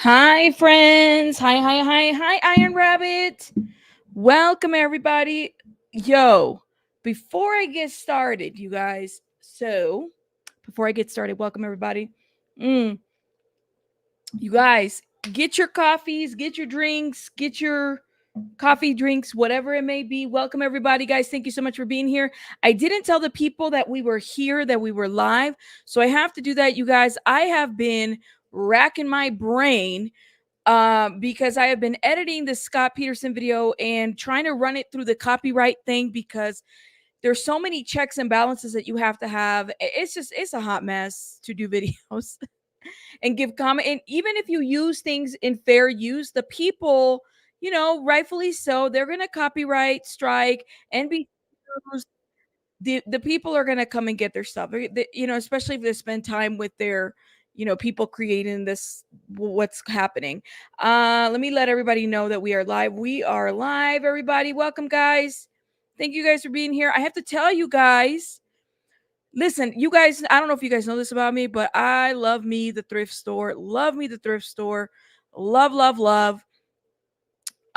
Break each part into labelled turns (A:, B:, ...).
A: Hi, friends. Hi, Iron Rabbit. Welcome, everybody. Yo, before I get started, you guys. Before I get started, welcome, everybody. Mm, you guys, get your coffees, get your drinks, get your coffee, drinks, whatever it may be. Welcome, everybody, guys. Thank you so much for being here. I didn't tell the people that we were here, that we were live. So I have to do that, you guys. I have been racking my brain because I have been editing the Scott Peterson video and trying to run it through the copyright thing because there's so many checks and balances that you have to have. It's a hot mess to do videos and give comment. And even if you use things in fair use, the people, rightfully so, they're gonna copyright strike and be used. The people are gonna come and get their stuff. Especially if they spend time with their people creating this what's happening. Let me let everybody know that we are live. We are live, everybody. Welcome, guys. Thank you guys for being here. I have to tell you guys, listen, you guys, I don't know if you guys know this about me, but I love me the thrift store. Love me the thrift store. Love, love, love.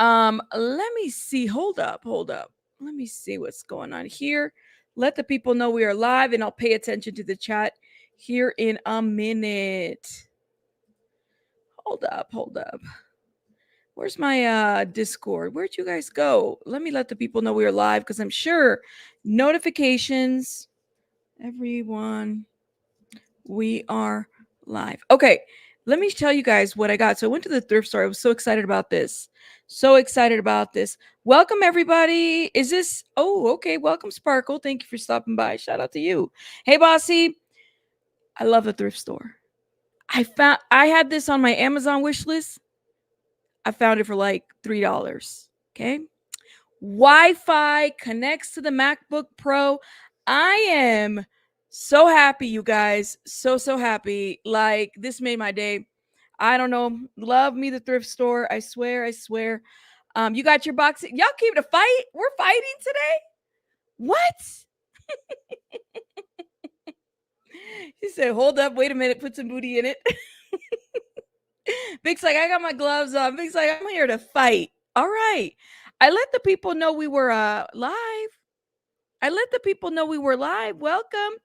A: Let me see. Hold up, hold up. Let me see what's going on here. Let the people know we are live, and I'll pay attention to the chat here in a minute. Hold up, hold up. Where's my Discord? Where'd you guys go? Let me let the people know we are live because I'm sure notifications. Everyone, we are live. Okay, let me tell you guys what I got. So I went to the thrift store. I was so excited about this. So excited about this. Welcome, everybody. Is this? Oh, okay. Welcome, Sparkle. Thank you for stopping by. Shout out to you. Hey, Bossy. I love the thrift store. I had this on my Amazon wish list. I found it for like $3. Okay. Wi-Fi connects to the MacBook Pro. I am so happy, you guys. So happy. Like, this made my day. I don't know. Love me the thrift store. I swear, I swear. You got your box. Y'all came to fight? We're fighting today? What? He said, hold up, wait a minute, put some booty in it. Vic's like, I got my gloves on. Vic's like, I'm here to fight. All right. I let the people know we were live. I let the people know we were live. Welcome.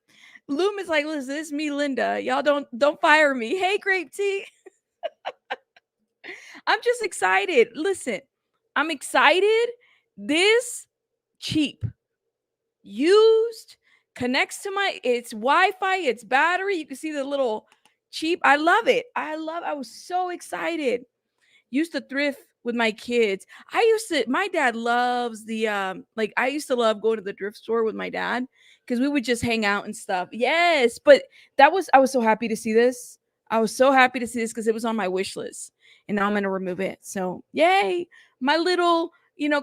A: Loom is like, listen, this is me, Linda. Y'all don't fire me. Hey, Grape Tea. I'm just excited. Listen, I'm excited. This cheap, used, connects to it's Wi-Fi, it's battery. You can see the little cheap. I love it. I was so excited. Used to thrift with my kids. My dad loves the like I used to love going to the thrift store with my dad because we would just hang out and stuff. Yes, but I was so happy to see this. I was so happy to see this because it was on my wish list. And now I'm gonna remove it. So yay. My little,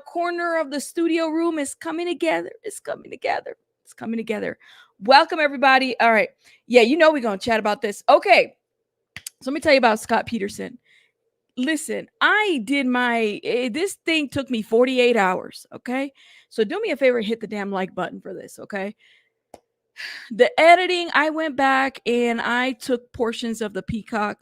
A: corner of the studio room is coming together. It's coming together. It's coming together. Welcome, everybody. All right. Yeah, we're gonna chat about this. Okay. So let me tell you about Scott Peterson. Listen, I did this thing took me 48 hours. Okay. So do me a favor, hit the damn like button for this. Okay. The editing, I went back and I took portions of the Peacock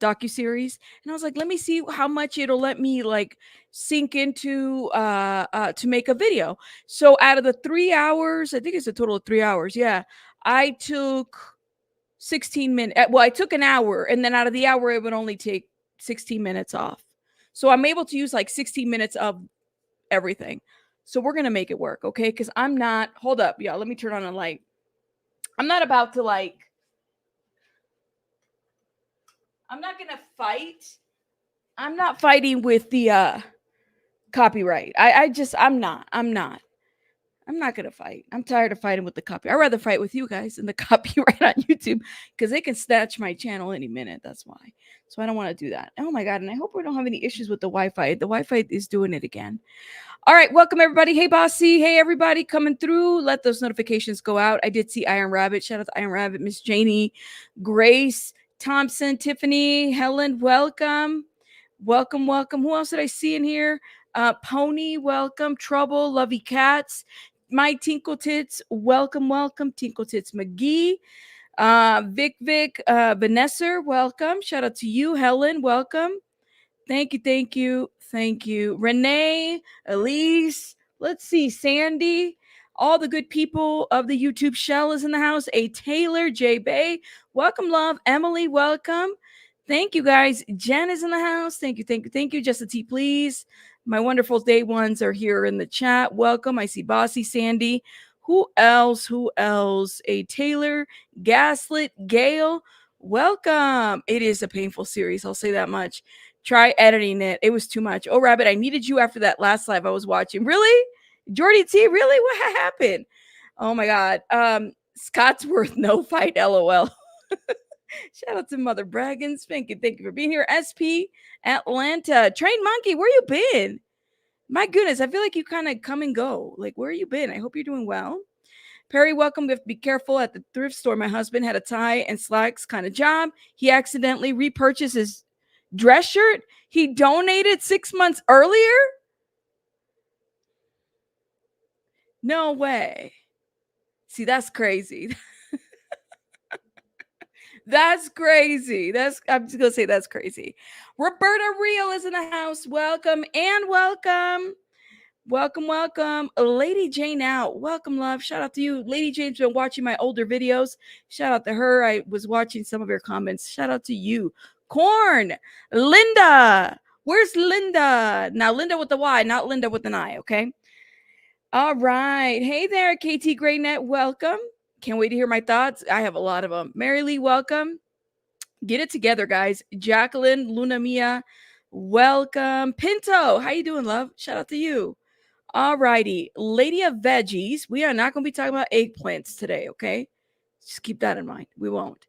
A: docuseries and I was like, let me see how much it'll let me like sink into to make a video. So out of the 3 hours, I think it's a total of 3 hours. Yeah. I took 16 minutes. Well, I took an hour, and then out of the hour, it would only take 16 minutes off. So I'm able to use like 16 minutes of everything. So we're going to make it work, okay? Because I'm not, hold up, y'all. Let me turn on a light. I'm not about to I'm not going to fight. I'm not fighting with the copyright. I'm not gonna fight. I'm tired of fighting with the copy. I'd rather fight with you guys than the copyright on YouTube because they can snatch my channel any minute. That's why. So I don't want to do that. Oh my god! And I hope we don't have any issues with the Wi-Fi. The Wi-Fi is doing it again. All right, welcome everybody. Hey Bossy. Hey everybody coming through. Let those notifications go out. I did see Iron Rabbit. Shout out to Iron Rabbit, Miss Janie, Grace, Thompson, Tiffany, Helen. Welcome. Welcome, welcome. Who else did I see in here? Pony, welcome. Trouble, Lovey Cats, my Tinkle Tits, welcome, welcome. Tinkle Tits McGee, Vic, Vanessa, welcome. Shout out to you, Helen, welcome. Thank you, thank you. Renee, Elise, let's see, Sandy, all the good people of the YouTube shell is in the house. A Taylor, J Bay, welcome, love. Emily, welcome. Thank you, guys. Jen is in the house. Thank you. Just a tea, please. My wonderful day ones are here in the chat. Welcome. I see Bossy Sandy. Who else? Who else? A Taylor, Gaslit, Gail. Welcome. It is a painful series. I'll say that much. Try editing it. It was too much. Oh, Rabbit, I needed you after that last live I was watching. Really? Jordy T, really? What happened? Oh my God. Scottsworth, no fight, LOL. Shout out to Mother Braggins. Thank you for being here. SP Atlanta. Train Monkey, where you been? My goodness, I feel like you kind of come and go. Like, where you been? I hope you're doing well. Perry, welcome. We have to be careful at the thrift store. My husband had a tie and slacks kind of job. He accidentally repurchased his dress shirt he donated 6 months earlier. No way. See, that's crazy. That's crazy. I'm just gonna say that's crazy. Roberta Real is in the house. Welcome and welcome. Welcome. Lady Jane out. Welcome, love. Shout out to you. Lady Jane's been watching my older videos. Shout out to her. I was watching some of her comments. Shout out to you. Corn. Linda. Where's Linda? Now, Linda with the Y, not Linda with an I, okay? All right. Hey there, KT Graynet. Welcome. Can't wait to hear my thoughts. I have a lot of them. Mary Lee, welcome. Get it together, guys. Jacqueline, Luna Mia, welcome. Pinto, how you doing, love? Shout out to you. All righty. Lady of Veggies. We are not going to be talking about eggplants today, okay? Just keep that in mind. We won't.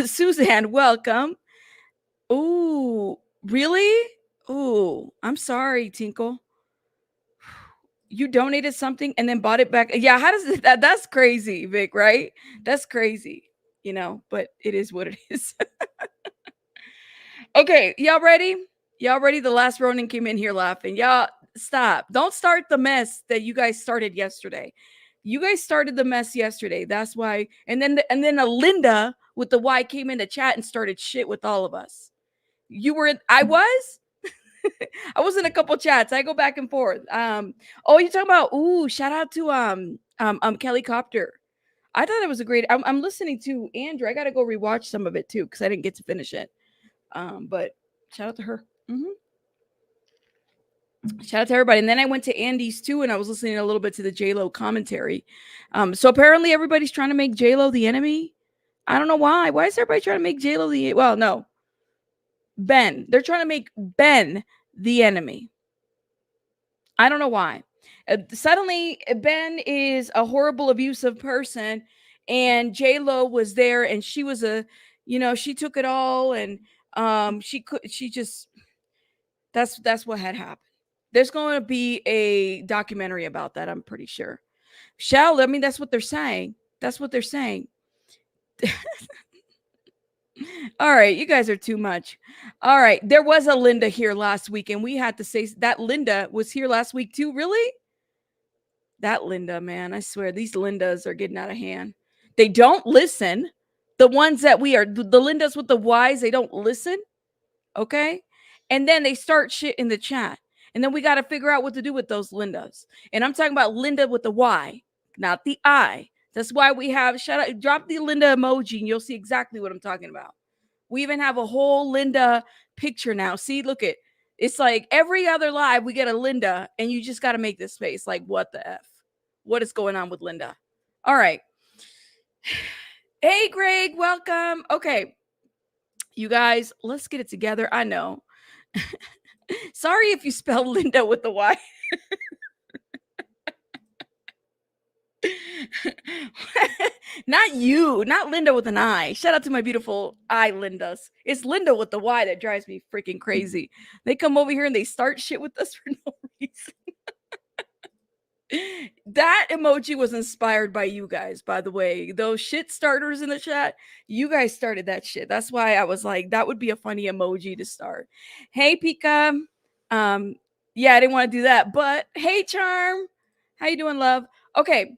A: Suzanne, welcome. Ooh, really? Ooh, I'm sorry, Tinkle. You donated something and then bought it back. Yeah, how does that's crazy, Vic, right? That's crazy, but it is what it is. Okay, y'all ready? Y'all ready? The last Ronin came in here laughing. Y'all stop. Don't start the mess that you guys started yesterday. You guys started the mess yesterday. That's why. And then a Linda with the Y came in the chat and started shit with all of us. I was? I was in a couple chats. I go back and forth. Oh, you're talking about shout out to Kelly Copter. I thought it was a great. I'm listening to Andrew. I gotta go rewatch some of it too, because I didn't get to finish it. But shout out to her. Shout out to everybody. And then I went to Andy's too, and I was listening a little bit to the J-Lo commentary. So apparently everybody's trying to make J-Lo the enemy. I don't know why. Why is everybody trying to make J-Lo no. Ben. They're trying to make Ben the enemy. I don't know why. Suddenly, Ben is a horrible, abusive person, and J-Lo was there, and she was she took it all, and that's what had happened. There's going to be a documentary about that, I'm pretty sure. That's what they're saying. That's what they're saying. All right, you guys are too much. All right, there was a Linda here last week, and we had to say that Linda was here last week too. Really? That Linda, man, I swear these Lindas are getting out of hand. They don't listen. The ones that the Lindas with the Y's, they don't listen. Okay. And then they start shit in the chat. And then we got to figure out what to do with those Lindas. And I'm talking about Linda with the Y, not the I. That's why we have drop the Linda emoji and you'll see exactly what I'm talking about. We even have a whole Linda picture now. See, look at it's like every other live we get a Linda and you just got to make this face like what the F? What is going on with Linda? All right. Hey Greg, welcome. Okay. You guys, let's get it together. I know. Sorry if you spelled Linda with the Y. Not you, not Linda with an I. Shout out to my beautiful I Lindas. It's Linda with the Y that drives me freaking crazy. They come over here and they start shit with us for no reason. That emoji was inspired by you guys, by the way. Those shit starters in the chat, you guys started that shit. That's why I was like, that would be a funny emoji to start. Hey, Pika. Yeah, I didn't want to do that, but hey, Charm. How you doing, love? Okay.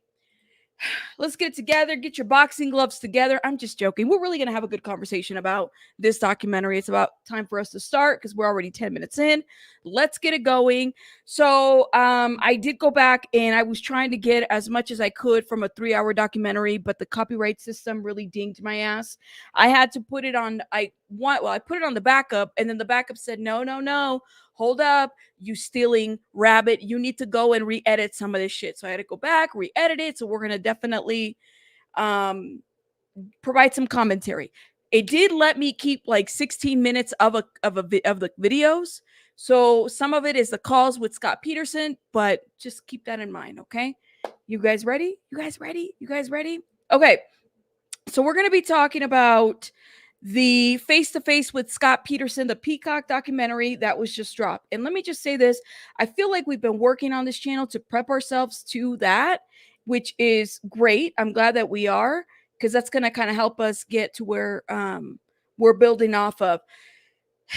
A: Let's get it together. Get your boxing gloves together. I'm just joking. We're really going to have a good conversation about this documentary. It's about time for us to start because we're already 10 minutes in. Let's get it going. So I did go back and I was trying to get as much as I could from a 3-hour documentary, but the copyright system really dinged my ass. I had to put it on, I put it on the backup, and then the backup said, no, no, no. Hold up, you stealing rabbit. You need to go and re-edit some of this shit. So I had to go back, re-edit it. So we're going to definitely provide some commentary. It did let me keep like 16 minutes of the videos. So some of it is the calls with Scott Peterson, but just keep that in mind, okay? You guys ready? You guys ready? You guys ready? Okay. So we're going to be talking about the face-to-face with Scott Peterson, the Peacock documentary that was just dropped. And let me just say this. I feel like we've been working on this channel to prep ourselves to that, which is great. I'm glad that we are, because that's going to kind of help us get to where we're building off of.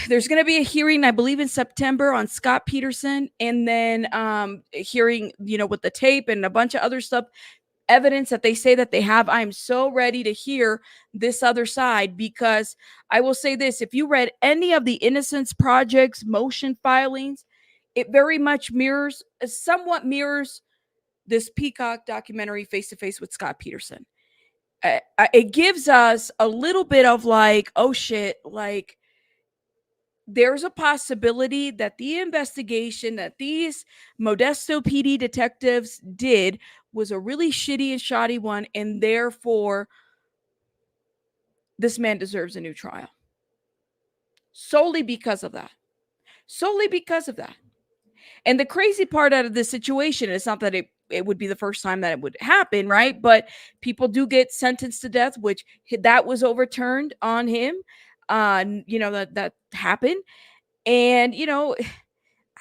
A: There's going to be a hearing, I believe, in September on Scott Peterson, and then a hearing, with the tape and a bunch of other stuff, evidence that they say that they have. I'm so ready to hear this other side, because I will say this: if you read any of the Innocence Project's motion filings, it very much somewhat mirrors this Peacock documentary, Face to Face with Scott Peterson. It gives us a little bit of like, oh shit, like there's a possibility that the investigation that these Modesto PD detectives did was a really shitty and shoddy one, and therefore this man deserves a new trial. Solely because of that. Solely because of that. And the crazy part out of this situation is not that it would be the first time that it would happen, right? But people do get sentenced to death, which that was overturned on him. That happened. And,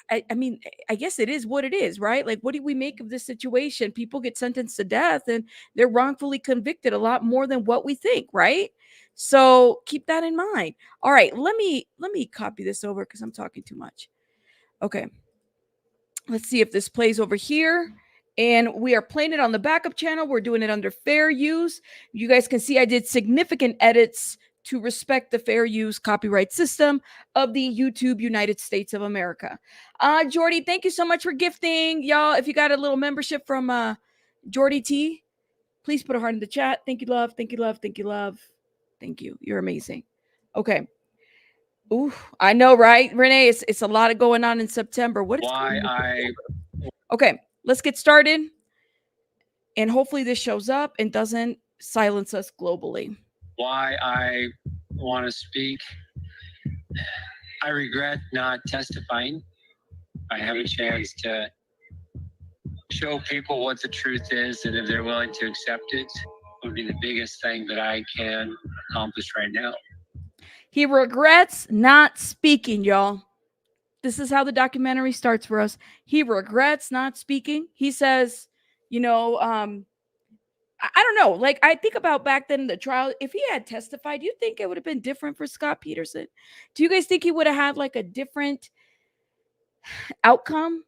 A: I mean, I guess it is what it is, right? Like, what do we make of this situation? People get sentenced to death and they're wrongfully convicted a lot more than what we think, right? So keep that in mind. All right, let me copy this over because I'm talking too much. Okay. Let's see if this plays over here. And we are playing it on the backup channel. We're doing it under fair use. You guys can see I did significant edits to respect the fair use copyright system of the YouTube United States of America. Jordy, thank you so much for gifting. Y'all, if you got a little membership from Jordy T, please put a heart in the chat. Thank you, love. Thank you, love. Thank you, love. Thank you. You're amazing. Okay. Ooh, I know, right, Renee? It's a lot of going on in September. What is Okay, let's get started. And hopefully this shows up and doesn't silence us globally.
B: Why I want to speak. I regret not testifying. I have a chance to show people what the truth is, and if they're willing to accept it, would be the biggest thing that I can accomplish right now.
A: He regrets not speaking, y'all. This is how the documentary starts for us. He regrets not speaking. He says, I don't know. Like, I think about back then in the trial, if he had testified, you think it would have been different for Scott Peterson? Do you guys think he would have had like a different outcome?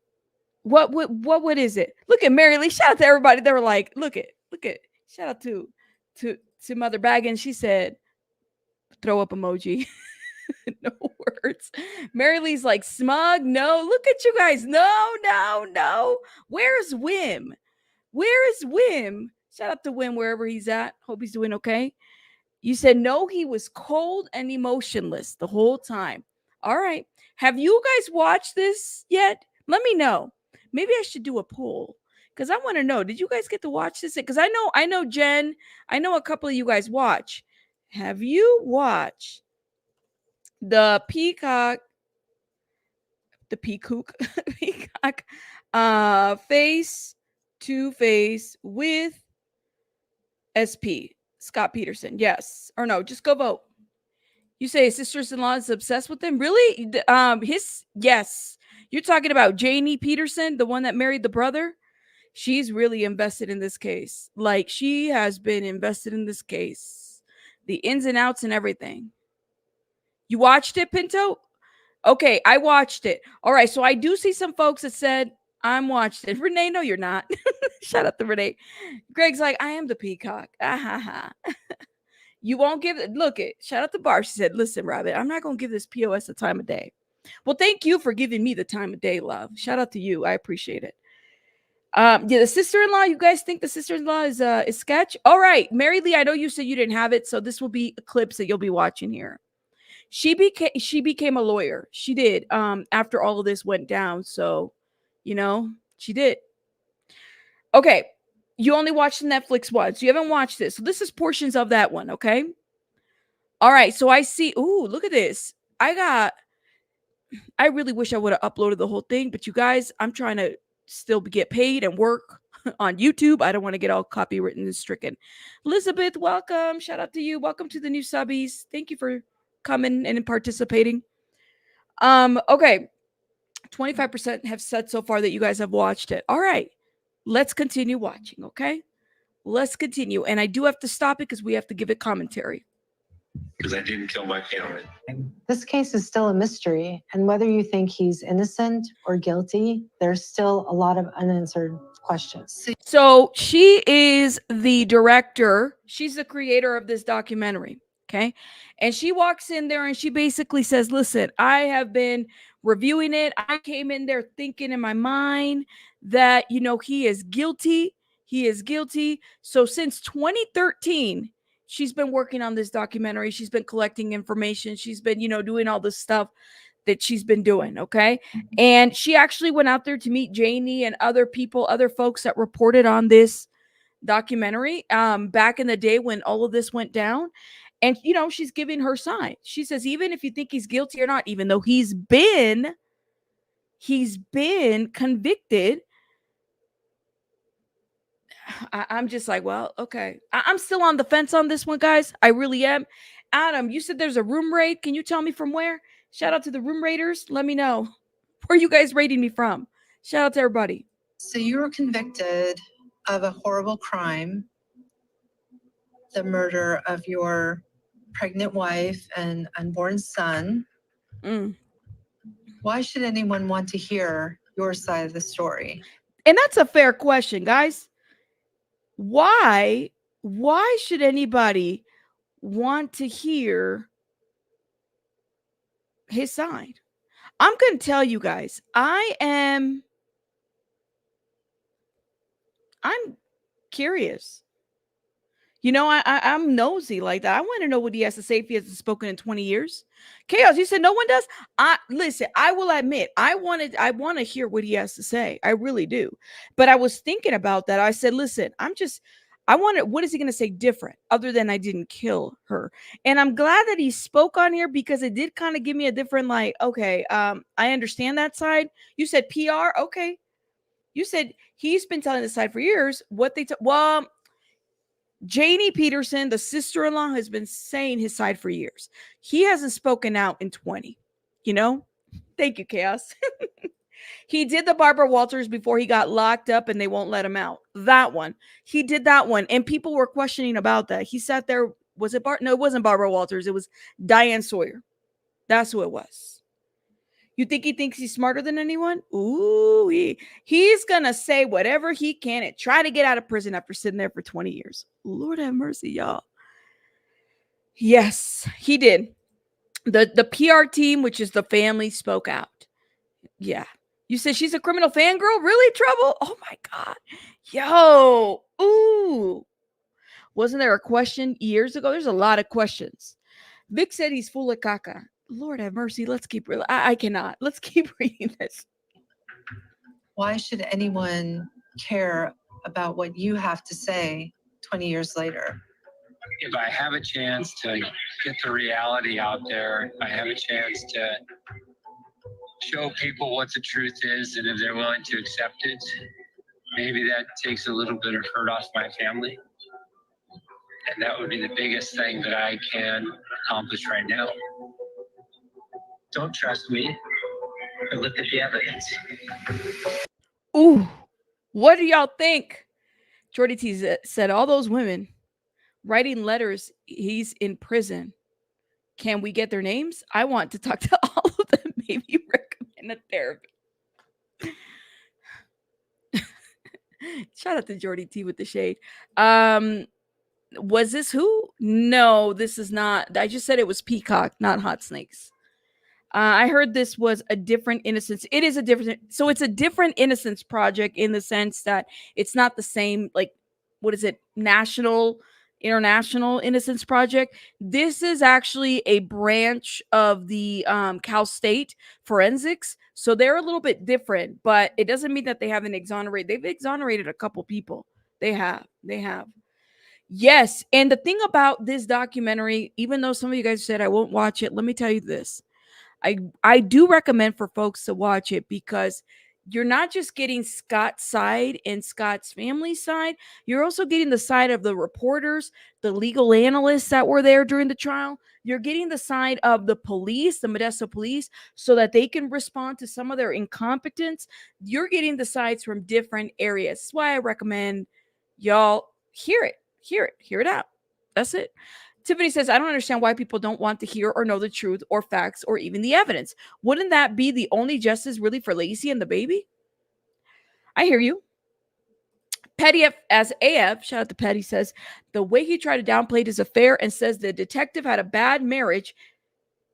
A: What is it? Look at Mary Lee. Shout out to everybody. They were like, look at. Shout out to Mother Baggins. She said, throw up emoji. No words. Mary Lee's like, smug. No, look at you guys. No. Where's Wim? Where is Wim? Shout out to Wim wherever he's at. Hope he's doing okay. You said no, he was cold and emotionless the whole time. All right. Have you guys watched this yet? Let me know. Maybe I should do a poll because I want to know. Did you guys get to watch this? Because I know Jen. I know a couple of you guys watch. Have you watched the Peacock face to face with SP Scott Peterson? Yes or no? Just go vote. You say his sister-in-law is obsessed with him? Really? Yes. You're talking about Janie Peterson, the one that married the brother? She's really invested in this case. Like, she has been invested in this case. The ins and outs and everything. You watched it, Pinto? Okay, I watched it. All right, so I do see some folks that said I'm watching it. Renee, no, you're not. Shout out to Renee. Greg's like, I am the peacock. Ah, ha, ha. You won't give it. Look it. Shout out to Barb. She said, listen, Rabbit, I'm not going to give this POS the time of day. Well, thank you for giving me the time of day, love. Shout out to you. I appreciate it. Yeah, the sister-in-law. You guys think the sister-in-law is sketch? All right, Mary Lee. I know you said you didn't have it, so this will be clips that you'll be watching here. She became a lawyer. She did. After all of this went down, so she did. Okay, you only watched Netflix once. You haven't watched this, so this is portions of that one. Okay. All right. So I see. Ooh, look at this. I really wish I would have uploaded the whole thing, but you guys, I'm trying to still get paid and work on YouTube. I don't want to get all copywritten and stricken. Elizabeth, welcome. Shout out to you. Welcome to the new subbies. Thank you for coming and participating. Okay. 25% have said so far that you guys have watched it. All right. Let's continue watching, okay? Let's continue. And I do have to stop it because we have to give it commentary.
B: Because I didn't kill my family.
C: This case is still a mystery, and whether you think he's innocent or guilty, there's still a lot of unanswered questions.
A: So she is the director. She's the creator of this documentary. Okay. And she walks in there and she basically says, listen, I have been reviewing it. I came in there thinking in my mind that, he is guilty. He is guilty. So since 2013, she's been working on this documentary. She's been collecting information. She's been, doing all this stuff that she's been doing. Okay. And she actually went out there to meet Janie and other people, other folks that reported on this documentary back in the day when all of this went down. And, she's giving her side. She says, even if you think he's guilty or not, even though he's been convicted, I'm just like, well, okay. I'm still on the fence on this one, guys. I really am. Adam, you said there's a room raid. Can you tell me from where? Shout out to the room raiders. Let me know. Where are you guys raiding me from? Shout out to everybody.
D: So you were convicted of a horrible crime, the murder of your pregnant wife and unborn son. Why should anyone want to hear your side of the story?
A: And that's a fair question, guys. Why should anybody want to hear his side? I'm going to tell you guys, I'm curious. I'm nosy like that. I want to know what he has to say if he hasn't spoken in 20 years. Chaos, you said no one does? Listen, I will admit, I want to hear what he has to say. I really do. But I was thinking about that. I said, listen, what is he going to say different other than I didn't kill her? And I'm glad that he spoke on here because it did kind of give me a different, okay, I understand that side. You said PR. Okay. You said he's been telling the side for years. Well, Laci Peterson, the sister-in-law, has been saying his side for years. He hasn't spoken out in 20. Thank you, Chaos. He did the Barbara Walters before he got locked up and they won't let him out. That one. He did that one. And people were questioning about that. He sat there. Was it No, it wasn't Barbara Walters. It was Diane Sawyer. That's who it was. You think he thinks he's smarter than anyone? Ooh, he's going to say whatever he can and try to get out of prison after sitting there for 20 years. Lord have mercy, y'all. Yes, he did. The PR team, which is the family, spoke out. Yeah. You said she's a criminal fangirl? Really, Trouble? Oh, my God. Yo. Ooh. Wasn't there a question years ago? There's a lot of questions. Vic said he's full of caca. Lord have mercy. Let's keep I cannot. Let's keep reading this.
D: Why should anyone care about what you have to say 20 years later?
B: If I have a chance to get the reality out there, if I have a chance to show people what the truth is, and if they're willing to accept it, maybe that takes a little bit of hurt off my family. And that would be the biggest thing that I can accomplish right now. Don't trust me, but look at the evidence.
A: Ooh, what do y'all think? Jordy T said, all those women writing letters, he's in prison. Can we get their names? I want to talk to all of them. Maybe recommend a therapy. Shout out to Jordy T with the shade. Was this who? No, this is not. I just said it was Peacock, not Hot Snakes. I heard this was a different innocence. It is a different, so it's a different innocence project in the sense that it's not the same, like, what is it, national, international innocence project. This is actually a branch of the Cal State forensics. So they're a little bit different, but it doesn't mean that they haven't exonerated. They've exonerated a couple people. They have. They have. Yes. And the thing about this documentary, even though some of you guys said I won't watch it, let me tell you this. I do recommend for folks to watch it because you're not just getting Scott's side and Scott's family side, you're also getting the side of the reporters, the legal analysts that were there during the trial. You're getting the side of the police, the Modesto police, so that they can respond to some of their incompetence. You're getting the sides from different areas. That's why I recommend y'all hear it out. That's it. Tiffany says, I don't understand why people don't want to hear or know the truth or facts or even the evidence. Wouldn't that be the only justice really for Laci and the baby? I hear you. Petty as AF, shout out to Petty, says, the way he tried to downplay his affair and says the detective had a bad marriage.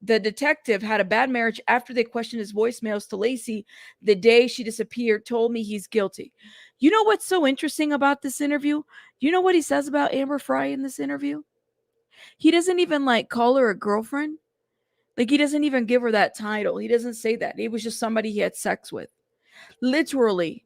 A: The detective had a bad marriage after they questioned his voicemails to Laci the day she disappeared, told me he's guilty. You know what's so interesting about this interview? You know what he says about Amber Fry in this interview? He doesn't even like call her a girlfriend. Like he doesn't even give her that title. He doesn't say that. It was just somebody he had sex with. Literally.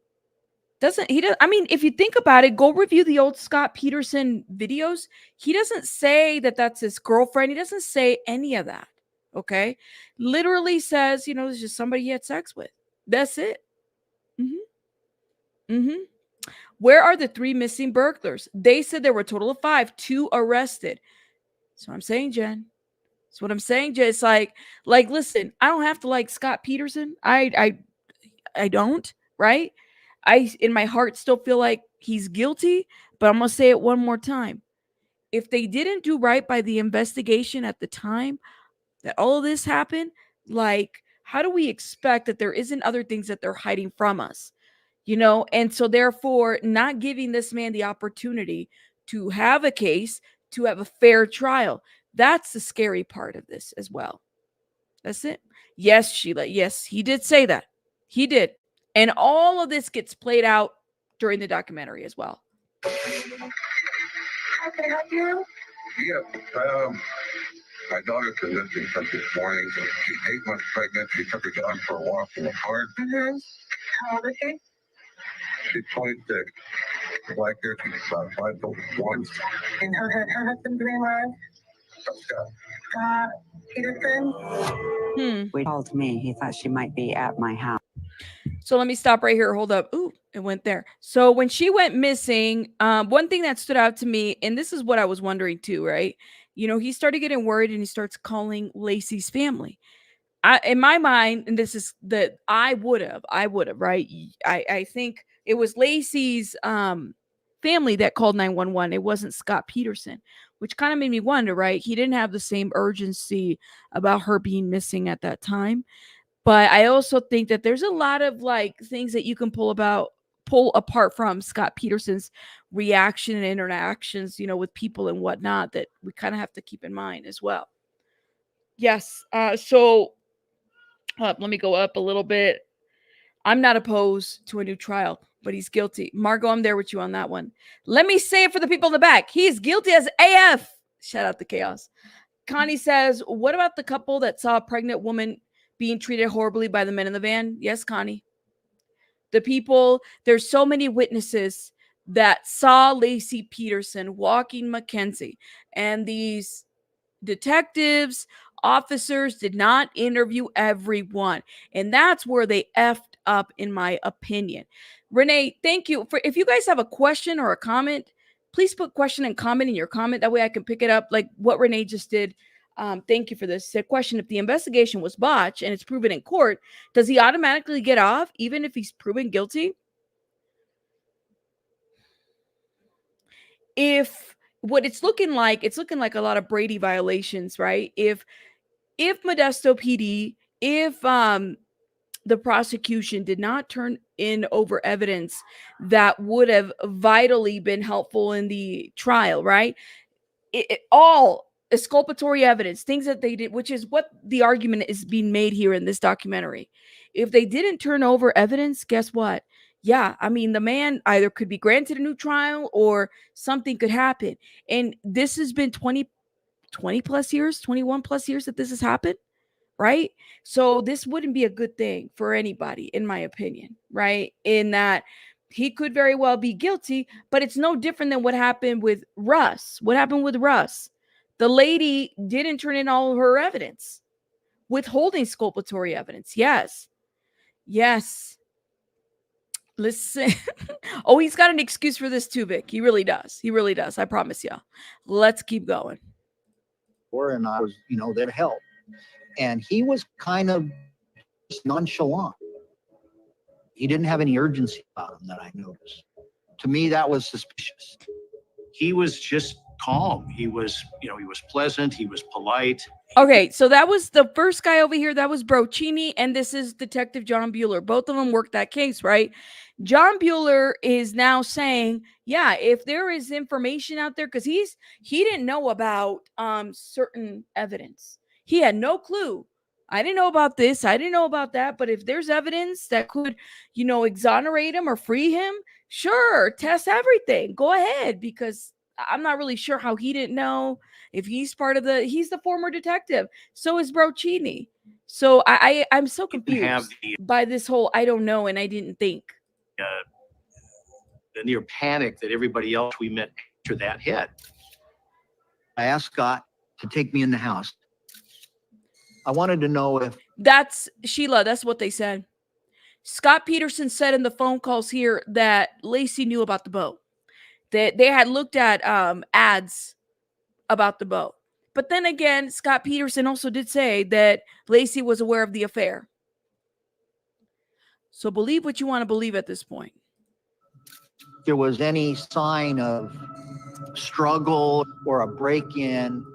A: Doesn't he does I mean, if you think about it, go review the old Scott Peterson videos. He doesn't say that that's his girlfriend. He doesn't say any of that. Okay? Literally says, it's just somebody he had sex with. That's it. Where are the 3 missing burglars? They said there were a total of 5, 2 arrested. That's what I'm saying, Jen. That's what I'm saying, Jen. It's like, listen, I don't have to like Scott Peterson. I don't, right? I, in my heart, still feel like he's guilty, but I'm going to say it one more time. If they didn't do right by the investigation at the time that all of this happened, like, how do we expect that there isn't other things that they're hiding from us? And so therefore not giving this man the opportunity to have a case, to have a fair trial. That's the scary part of this as well. That's it. Yes, Sheila. Yes, he did say that. He did. And all of this gets played out during the documentary as well.
E: How can I help you?
F: Yeah, my daughter's been missing since this morning. She's 8 months pregnant. She took her dog for a walk in the park.
E: How old is she?
F: She's 26. Black hair, she's about 5'1".
E: And her husband's name was Scott Peterson.
G: He called me. He thought she might be at my house.
A: So let me stop right here. Hold up. Ooh, it went there. So when she went missing, one thing that stood out to me, and this is what I was wondering too, right? He started getting worried and he starts calling Laci's family. In my mind, and this is that I would have, right? I think it was Laci's family that called 911. It wasn't Scott Peterson, which kind of made me wonder, right? He didn't have the same urgency about her being missing at that time. But I also think that there's a lot of like things that you can pull apart from Scott Peterson's reaction and interactions, with people and whatnot, that we kind of have to keep in mind as well. Yes. So let me go up a little bit. I'm not opposed to a new trial, but he's guilty. Margot, I'm there with you on that one. Let me say it for the people in the back. He's guilty as AF. Shout out to Chaos. Connie says, what about the couple that saw a pregnant woman being treated horribly by the men in the van? Yes, Connie. The people, there's so many witnesses that saw Laci Peterson walking Mackenzie, and these detectives, officers did not interview everyone. And that's where they effed up, in my opinion. Renee, thank you. If you guys have a question or a comment, please put question and comment in your comment. That way I can pick it up like what Renee just did. Thank you for this. The question: if the investigation was botched and it's proven in court, does he automatically get off even if he's proven guilty? If what it's looking like a lot of Brady violations, right? If Modesto PD, if the prosecution did not turn in over evidence that would have vitally been helpful in the trial, right? All exculpatory evidence, things that they did, which is what the argument is being made here in this documentary. If they didn't turn over evidence, guess what? Yeah, I mean, the man either could be granted a new trial or something could happen. And this has been 20 plus years, 21 plus years that this has happened, right? So this wouldn't be a good thing for anybody, in my opinion, right? In that he could very well be guilty, but it's no different than what happened with Russ. What happened with Russ? The lady didn't turn in all of her evidence, withholding exculpatory evidence. Yes. Yes. Listen. Oh, he's got an excuse for this too, Vic. He really does. He really does. I promise you. Let's keep going.
H: And I was, there to help. And he was kind of nonchalant. He didn't have any urgency about him that I noticed. To me, that was suspicious.
I: He was just calm. He was pleasant. He was polite.
A: Okay, so that was the first guy over here. That was Brochini, and this is Detective John Bueller. Both of them worked that case, right? John Bueller is now saying, yeah, if there is information out there, because he didn't know about certain evidence. He had no clue. I didn't know about this. I didn't know about that. But if there's evidence that could, exonerate him or free him, sure, test everything. Go ahead, because I'm not really sure how he didn't know. If he's he's the former detective. So is Brochini. So I'm so confused by this whole I don't know and I didn't think.
I: The near panic that everybody else we met after that hit.
H: I asked Scott to take me in the house. I wanted to know if...
A: That's Sheila. That's what they said. Scott Peterson said in the phone calls here that Laci knew about the boat. That they had looked at ads about the boat. But then again, Scott Peterson also did say that Laci was aware of the affair. So believe what you want to believe at this point.
H: there was any sign of struggle or a break-in.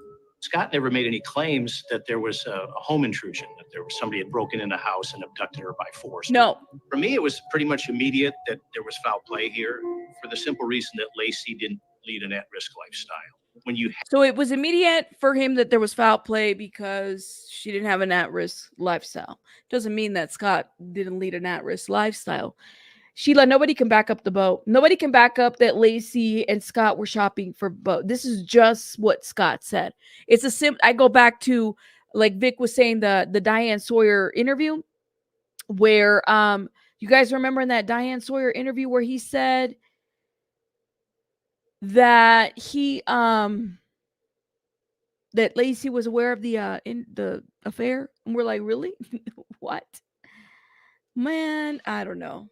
I: Scott never made any claims that there was a home intrusion, that there was somebody had broken in the house and abducted her by force.
A: No.
I: For me, it was pretty much immediate that there was foul play here for the simple reason that Laci didn't lead an at-risk lifestyle.
A: So it was immediate for him that there was foul play because she didn't have an at-risk lifestyle. Doesn't mean that Scott didn't lead an at-risk lifestyle. Sheila, nobody can back up the boat. Nobody can back up that Laci and Scott were shopping for boat. This is just what Scott said. It's a I go back to, like Vic was saying, the Diane Sawyer interview, where you guys remember in that Diane Sawyer interview where he said that he that Laci was aware of the affair, and we're like, really? What? Man, I don't know.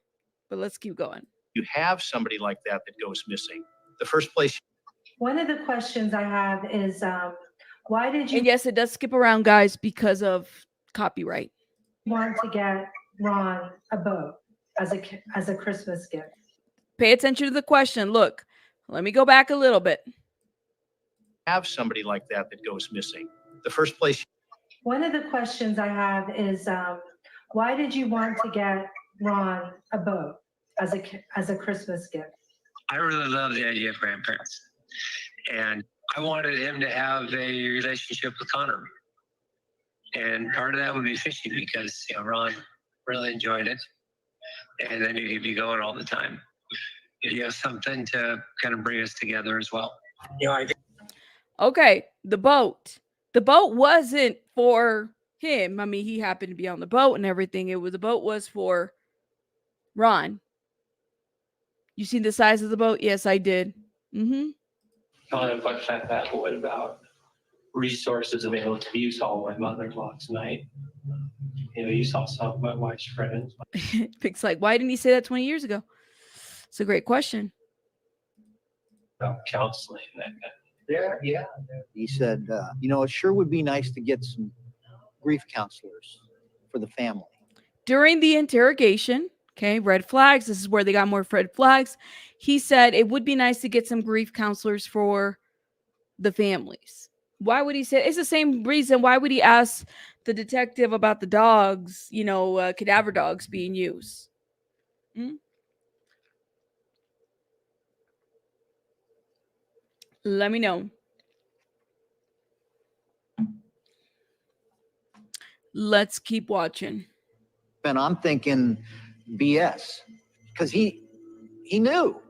A: But let's keep going.
I: You have somebody like that goes missing. The first place.
C: One of the questions I have is, why did you?
A: And yes, it does skip around, guys, because of copyright.
C: Want to get Ron a boat as a Christmas gift?
A: Pay attention to the question. Look, let me go back a little bit.
I: Have somebody like that goes missing. The first place.
C: One of the questions I have is, why did you want to get Ron a boat as a Christmas gift?
B: I really love the idea of grandparents, and I wanted him to have a relationship with Connor, and part of that would be fishing because Ron really enjoyed it, and then he'd be going all the time. You have something to kind of bring us together as well.
A: Okay, the boat wasn't for him. I mean, he happened to be on the boat and everything. The boat was for Ron. You seen the size of the boat? Yes, I did.
J: Kind of like that. What about resources available to you? Saw my mother last night. You saw some of my wife's friends.
A: Pic's like, why didn't he say that 20 years ago? It's a great question.
J: About counseling that kind of.
H: Yeah. He said, it sure would be nice to get some grief counselors for the family. During
A: the interrogation, okay, red flags. This is where they got more red flags. He said it would be nice to get some grief counselors for the families. Why would he say it's the same reason? Why would he ask the detective about the dogs, cadaver dogs being used? Let me know. Let's keep watching.
H: And I'm thinking BS, because he knew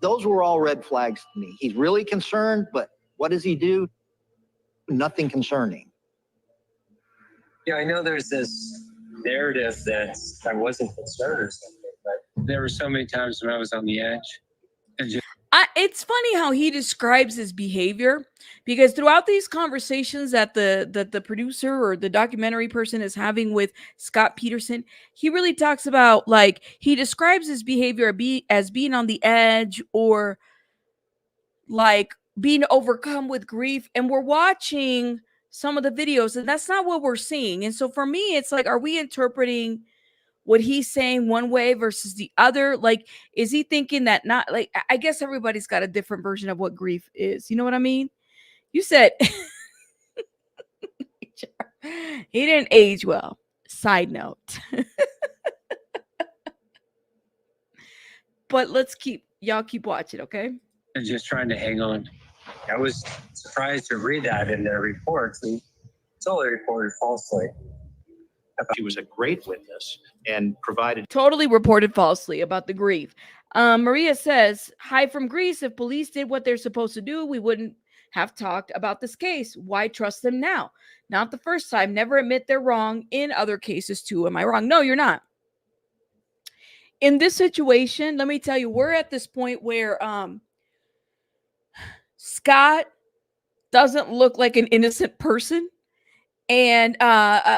H: those were all red flags to me. He's really concerned, but what does he do? Nothing concerning.
B: Yeah, I know there's this narrative that I wasn't concerned or something, but there were so many times when I was on the edge. And just
A: It's funny how he describes his behavior, because throughout these conversations that the producer or the documentary person is having with Scott Peterson, he really talks about, like, he describes his behavior as being on the edge, or like being overcome with grief. And we're watching some of the videos, and that's not what we're seeing. And so for me, it's like, are we interpreting what he's saying one way versus the other? Like, is he thinking that, not like, I guess everybody's got a different version of what grief is. You know what I mean? You said he didn't age well. Side note. But y'all keep watching, okay?
B: and just trying to hang on. I was surprised to read that in their reports. And it's only reported falsely.
I: She was a great witness and provided.
A: Totally reported falsely about the grief. Maria says, hi from Greece. If police did what they're supposed to do, we wouldn't have talked about this case. Why trust them now? Not the first time. Never admit they're wrong in other cases too. Am I wrong? No, you're not. In this situation, let me tell you, we're at this point where Scott doesn't look like an innocent person. And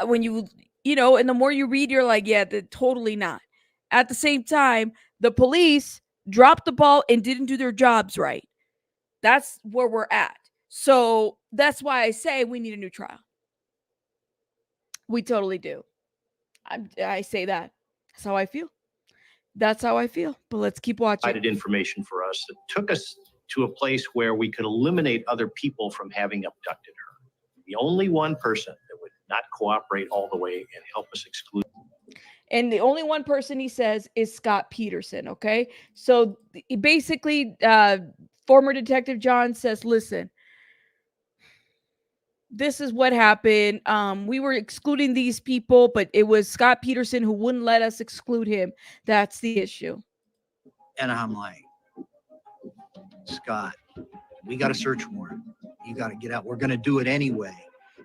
A: when and the more you read, you're like, yeah, totally not. At the same time, the police dropped the ball and didn't do their jobs right. That's where we're at. So that's why I say we need a new trial. We totally do. I say that. That's how I feel. That's how I feel. But let's keep watching.
I: Provided information for us that took us to a place where we could eliminate other people from having abducted her. The only one person that would not cooperate all the way and help us exclude.
A: And the only one person, he says, is Scott Peterson. Okay. So basically, former Detective John says, listen, this is what happened. We were excluding these people, but it was Scott Peterson who wouldn't let us exclude him. That's the issue.
H: And I'm like, Scott, we got a search warrant. You got to get out. We're going to do it anyway.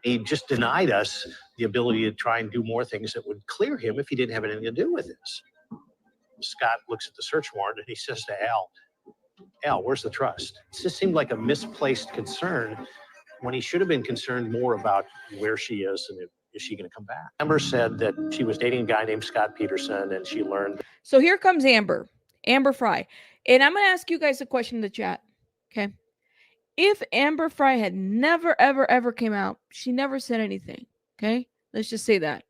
I: He just denied us the ability to try and do more things that would clear him if he didn't have anything to do with this. Scott looks at the search warrant and he says to Al, where's the trust? It just seemed like a misplaced concern when he should have been concerned more about where she is and is she going to come back. Amber said that she was dating a guy named Scott Peterson, and she learned.
A: So here comes Amber Fry. And I'm going to ask you guys a question in the chat. Okay. If Amber Fry had never, ever, ever came out, she never said anything. Okay. Let's just say that.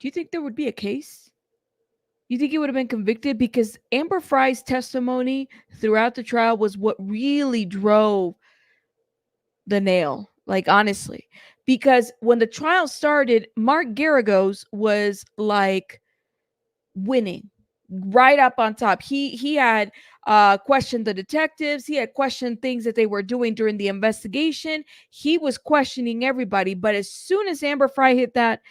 A: Do you think there would be a case? You think he would have been convicted? Because Amber Fry's testimony throughout the trial was what really drove the nail. Like, honestly, because when the trial started, Mark Garagos was like winning right up on top. He had questioned the detectives. He had questioned things that they were doing during the investigation. He was questioning everybody. But as soon as Amber Fry hit that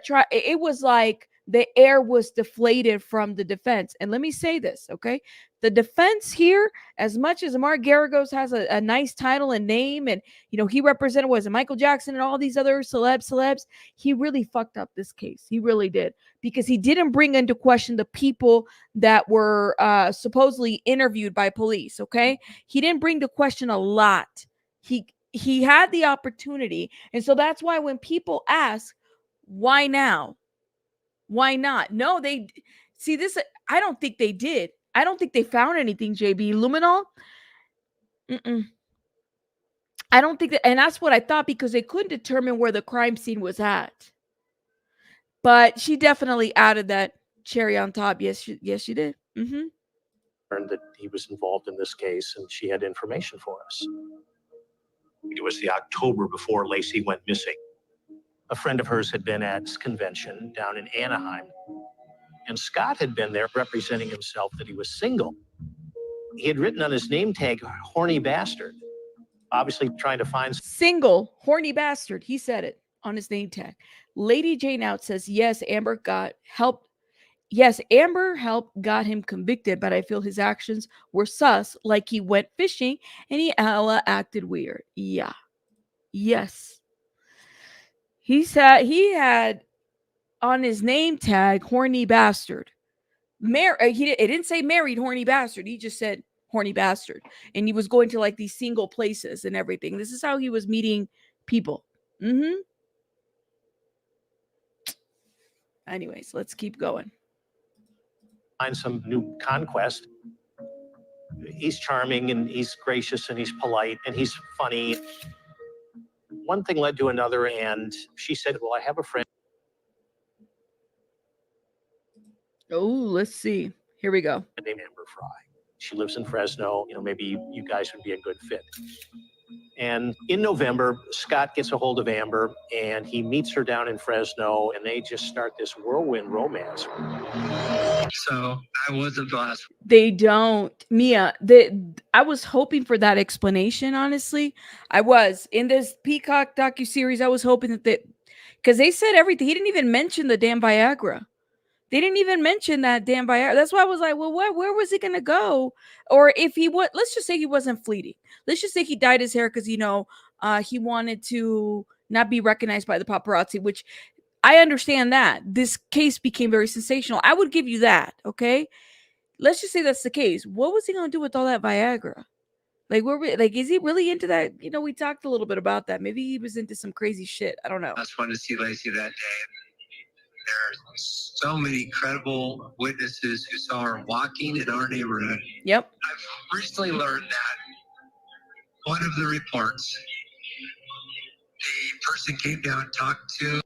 A: trial, it was like the air was deflated from the defense. And let me say this, okay? The defense here, as much as Mark Garagos has a nice title and name, and he represented Michael Jackson and all these other celebs, he really fucked up this case. He really did, because he didn't bring into question the people that were supposedly interviewed by police. Okay, he didn't bring to question a lot. He had the opportunity, and so that's why when people ask, why now? Why not? No, they see this. I don't think they did. I don't think they found anything, JB. Luminol? I don't think that, and that's what I thought, because they couldn't determine where the crime scene was at. But she definitely added that cherry on top. Yes, she did.
I: Learned that he was involved in this case, and she had information for us. It was the October before Laci went missing. A friend of hers had been at this convention down in Anaheim, and Scott had been there representing himself that he was single. He had written on his name tag, horny bastard, obviously trying to find
A: single, horny bastard. He said it on his name tag. Lady Jane Out says, yes, Amber got help. Yes, Amber help got him convicted, but I feel his actions were sus, like he went fishing and he acted weird. Yeah. Yes. He said he had on his name tag, horny bastard. It didn't say married horny bastard. He just said horny bastard. And he was going to like these single places and everything. This is how he was meeting people. Anyways, let's keep going.
I: Find some new conquest. He's charming and he's gracious and he's polite and he's funny. One thing led to another, and she said, well, I have a friend.
A: Oh, let's see. Here we go.
I: Named Amber Fry. She lives in Fresno. You know, maybe you guys would be a good fit. And in November, Scott gets a hold of Amber and he meets her down in Fresno and they just start this whirlwind romance.
B: So I wasn't the last.
A: They don't. Mia, I was hoping for that explanation, honestly. I was. In this Peacock docuseries, I was hoping that because they said everything. He didn't even mention the damn Viagra. They didn't even mention that damn Viagra. That's why I was like, well, where was he going to go? Or if he would, let's just say he wasn't fleeting. Let's just say he dyed his hair because, he wanted to not be recognized by the paparazzi, which I understand that. This case became very sensational. I would give you that, okay? Let's just say that's the case. What was he going to do with all that Viagra? Is he really into that? We talked a little bit about that. Maybe he was into some crazy shit. I don't know.
B: I just wanted to see Laci that day. There are so many credible witnesses who saw her walking in our neighborhood.
A: Yep.
B: I've recently learned that one of the reports, the person came down and talked to.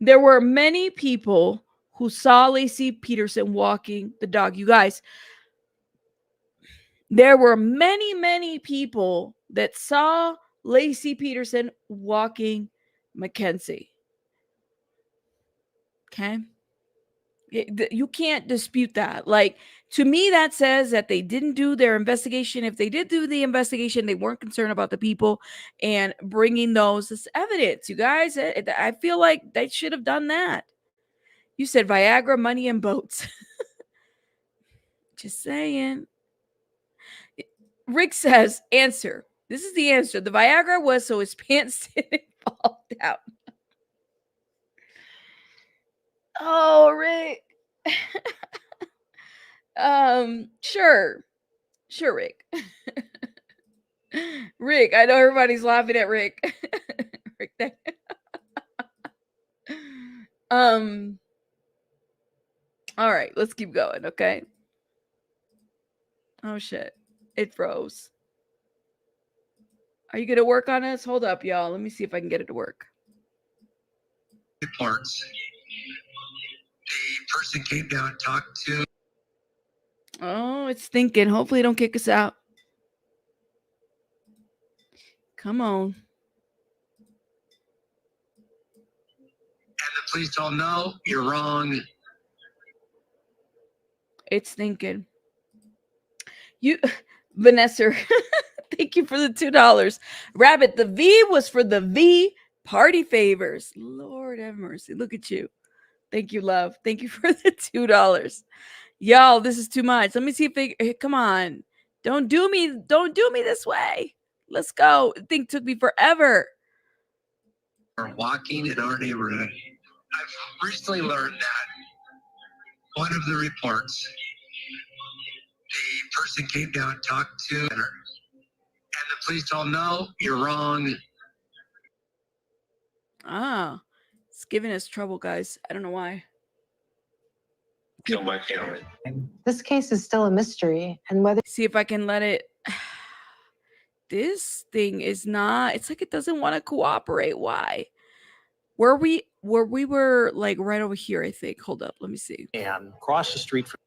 A: There were many people who saw Laci Peterson walking the dog. You guys, there were many, many people that saw Laci Peterson walking Mackenzie. Okay. You can't dispute that. Like, to me, that says that they didn't do their investigation. If they did do the investigation, they weren't concerned about the people and bringing those as evidence. You guys, I feel like they should have done that. You said Viagra, money, and boats. Just saying. Rick says, answer. This is the answer. The Viagra was so his pants didn't fall down. Oh, Rick. Sure, Rick. Rick, I know everybody's laughing at Rick. Rick. All right, let's keep going, okay? Oh shit, it froze. Are you gonna work on us? Hold up, y'all. Let me see if I can get it to work.
B: Reports. The person came down and talked to.
A: Oh, it's thinking. Hopefully, don't kick us out. Come on.
B: And the police told, no, you're wrong.
A: It's thinking. Vanessa, thank you for the $2. Rabbit, the V was for the V party favors. Lord have mercy. Look at you. Thank you, love. Thank you for the $2. Y'all, this is too much. Let me see if they come on. Don't do me this way. Let's go. The thing took me forever.
B: Are walking in our neighborhood. I've recently learned that one of the reports, the person came down and talked to her, and the police told, no, you're wrong.
A: It's giving us trouble, guys. I don't know why.
B: Kill my family.
D: This case is still a mystery, and whether
A: See if I can let it. This thing is not. It's like it doesn't want to cooperate. Why? Where we were like right over here, I think. Hold up, let me see.
I: And across the street from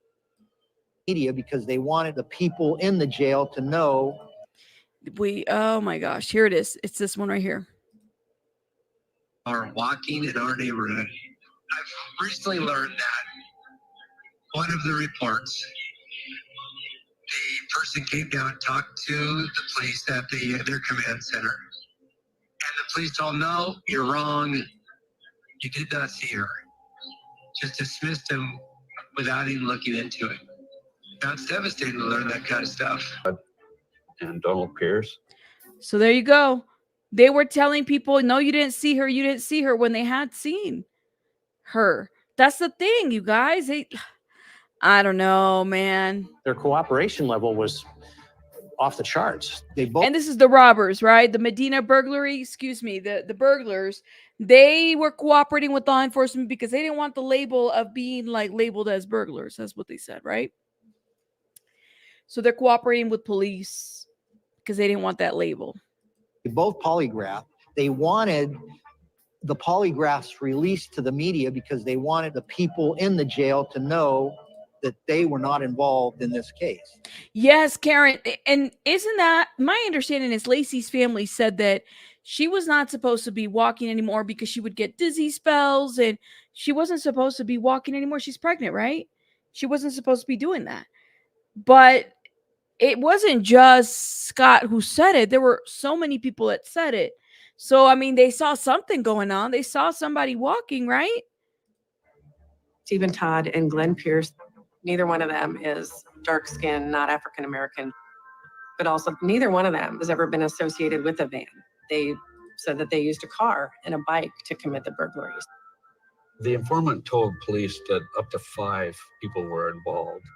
H: Media because they wanted the people in the jail to know.
A: Oh my gosh, here it is. It's this one right here.
B: are walking in our neighborhood. I've recently learned that one of the reports, the person came down and talked to the police at their command center. And the police told, no, you're wrong. You did not see her. Just dismissed him without even looking into it. Now it's devastating to learn that kind of stuff.
K: And Donald Pierce.
A: So there you go. They were telling people, no, you didn't see her. You didn't see her when they had seen her. That's the thing, you guys. I don't know, man.
I: Their cooperation level was off the charts.
H: They both.
A: And this is the robbers, right? The Medina burglary, excuse me, the burglars. They were cooperating with law enforcement because they didn't want the label of being like labeled as burglars. That's what they said, right? So they're cooperating with police because they didn't want that label.
H: They both polygraphed. They wanted the polygraphs released to the media because they wanted the people in the jail to know that they were not involved in this case.
A: Yes, Karen. And isn't that my understanding is Laci's family said that she was not supposed to be walking anymore because she would get dizzy spells and she wasn't supposed to be walking anymore. She's pregnant, right? She wasn't supposed to be doing that. But it wasn't just Scott who said it. There were so many people that said it. So, I mean, they saw something going on. They saw somebody walking, right?
L: Stephen Todd and Glenn Pierce, neither one of them is dark skinned, not African American, but also neither one of them has ever been associated with a van. They said that they used a car and a bike to commit the burglaries.
K: The informant told police that up to 5 people were involved,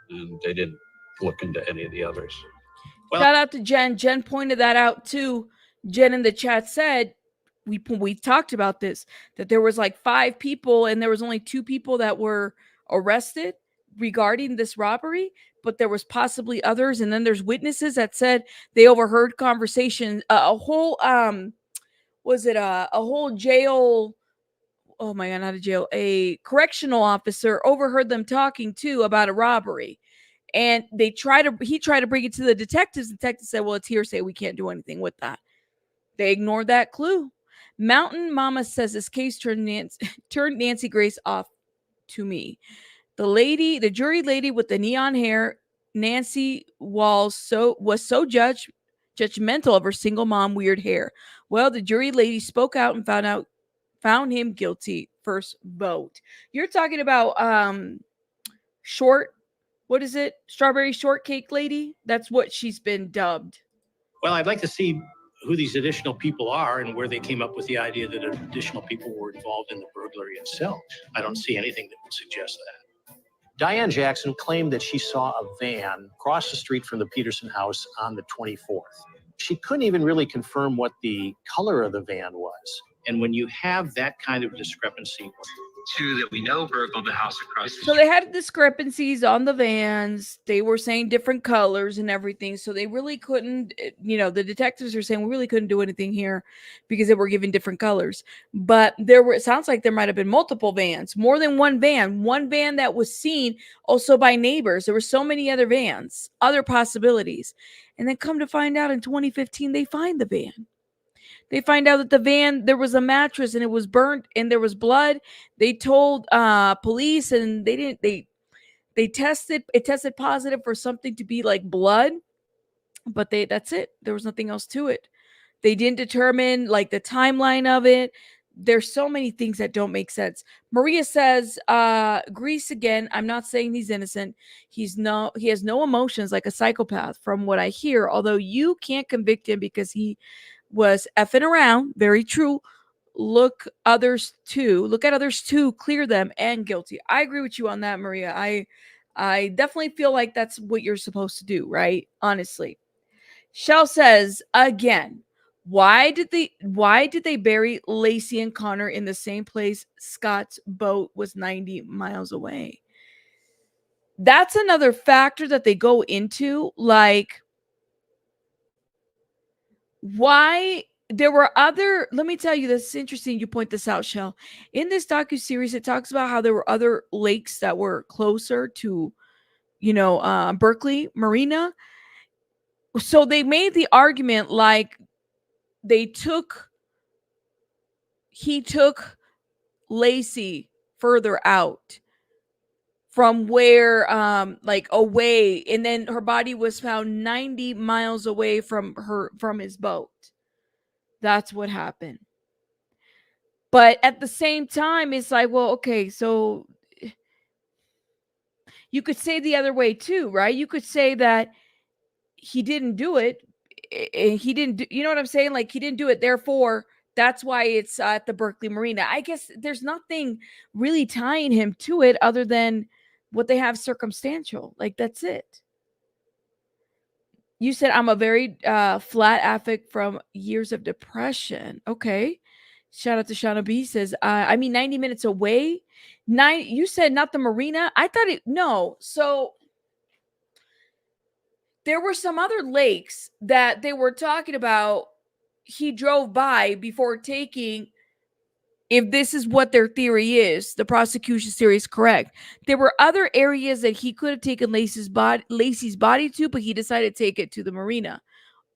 K: and they didn't look into any of the others.
I: Well,
A: shout out to Jen. Jen pointed that out too. Jen in the chat said, we talked about this, that there was like 5 people and there was only 2 people that were arrested regarding this robbery, but there was possibly others. And then there's witnesses that said they overheard conversation, a whole jail. Oh my God, not a jail, a correctional officer overheard them talking too about a robbery. And he tried to bring it to the detectives. The detective said, well, it's hearsay. We can't do anything with that. They ignored that clue. Mountain Mama says this case turned Nancy Grace off to me. The jury lady with the neon hair, Nancy was so judgmental of her single mom weird hair. Well, the jury lady spoke out and found him guilty. First vote. You're talking about what is it? Strawberry shortcake lady? That's what she's been dubbed.
I: Well, I'd like to see who these additional people are and where they came up with the idea that additional people were involved in the burglary itself. I don't see anything that would suggest that. Diane Jackson claimed that she saw a van cross the street from the Peterson house on the 24th. She couldn't even really confirm what the color of the van was. And when you have that kind of discrepancy,
B: 2 that we know burgled the house across the
A: So they had discrepancies on the vans. They were saying different colors and everything. So they really couldn't, the detectives are saying we really couldn't do anything here because they were given different colors. But it sounds like there might have been multiple vans, more than one van that was seen also by neighbors. There were so many other vans, other possibilities. And then come to find out in 2015, they find the van. They find out that the van, there was a mattress and it was burnt and there was blood. They told police and it tested positive for something to be like blood, but that's it. There was nothing else to it. They didn't determine like the timeline of it. There's so many things that don't make sense. Maria says, Grease again. I'm not saying he's innocent. He has no emotions like a psychopath from what I hear, although you can't convict him because he was effing around. Very true. Look at others too, clear them and guilty. I agree with you on that, Maria. I definitely feel like that's what you're supposed to do, right? Honestly. Shell says again, why did they bury Laci and Connor in the same place Scott's boat was 90 miles away? That's another factor that they go into, like why there were other, let me tell you, this is interesting. You point this out, Shell. In this docuseries, it talks about how there were other lakes that were closer to, Berkeley Marina. So they made the argument like they took he took Laci further out from where like away, and then her body was found 90 miles away from his boat. That's what happened. But at the same time, it's like, well, okay, so you could say the other way too, right? You could say that he didn't do it. He didn't do, you know what I'm saying? Like, he didn't do it, therefore that's why it's at the Berkeley Marina. I guess there's nothing really tying him to it other than what they have circumstantial. Like, that's it. You said I'm a very flat affect from years of depression. Okay. Shout out to Shauna B says, I mean, 90 minutes away. You said not the marina. I thought it, no. So there were some other lakes that they were talking about. He drove by before taking, if this is what their theory is, the prosecution's theory is correct. There were other areas that he could have taken Laci's body to, but he decided to take it to the marina,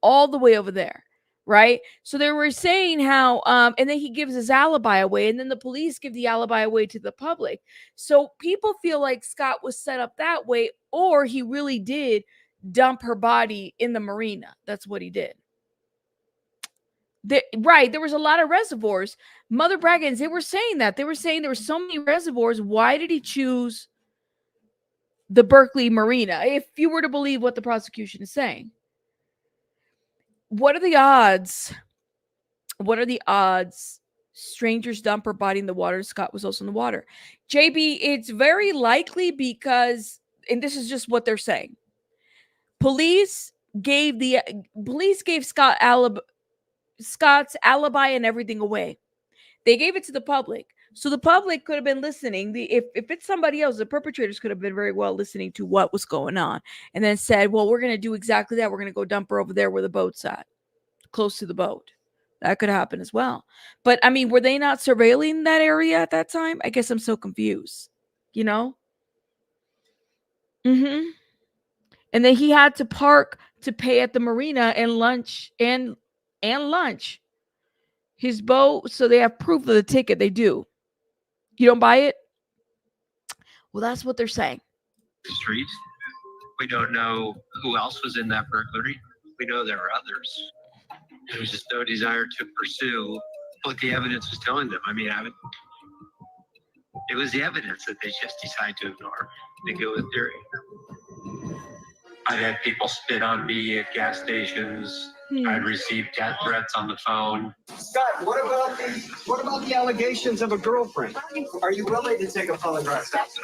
A: all the way over there, right? So they were saying how, and then he gives his alibi away, and then the police give the alibi away to the public. So people feel like Scott was set up that way, or he really did dump her body in the marina. That's what he did. Right, there was a lot of reservoirs. Mother Braggins, they were saying that. They were saying there were so many reservoirs. Why did he choose the Berkeley Marina, if you were to believe what the prosecution is saying? What are the odds? What are the odds strangers dump her body in the water? Scott was also in the water. JB, it's very likely because, and this is just what they're saying, police gave Scott's alibi and everything away. They gave it to the public. So the public could have been listening. If it's somebody else, the perpetrators could have been very well listening to what was going on and then said, well, we're going to do exactly that. We're going to go dump her over there where the boat's at, close to the boat. That could happen as well. But I mean, were they not surveilling that area at that time? I guess I'm so confused, you know? Mm-hmm. And then he had to park to pay at the marina and lunch and lunch his boat. So they have proof of the ticket. They do. You don't buy it? Well, that's what they're saying.
B: Street. We don't know who else was in that burglary. We know there were others. There was just no desire to pursue what the evidence was telling them. I mean, it was the evidence that they just decided to ignore and go with theory. I've had people spit on me at gas stations. I've received death threats on the phone.
M: Scott, what about the allegations of a girlfriend? Are you willing to take a polygraph test?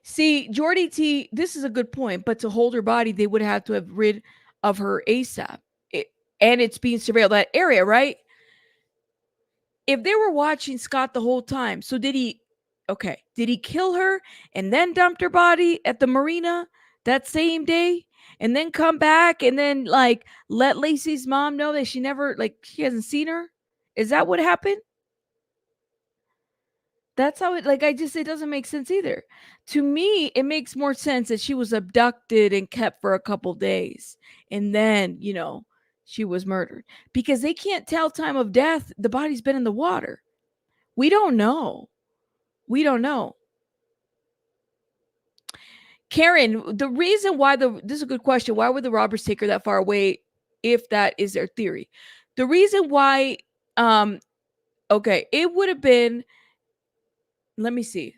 A: See, Jordy T, this is a good point, but to hold her body, they would have to have rid of her ASAP. And it's being surveilled, that area, right? If they were watching Scott the whole time, so did he kill her and then dumped her body at the marina that same day and then come back and then like let Laci's mom know that she hasn't seen her? Is that what happened? That's how it doesn't make sense either. To me, it makes more sense that she was abducted and kept for a couple days and then, she was murdered, because they can't tell time of death. The body's been in the water. We don't know. Karen, the reason why this is a good question. Why would the robbers take her that far away if that is their theory? The reason why, it would have been, let me see.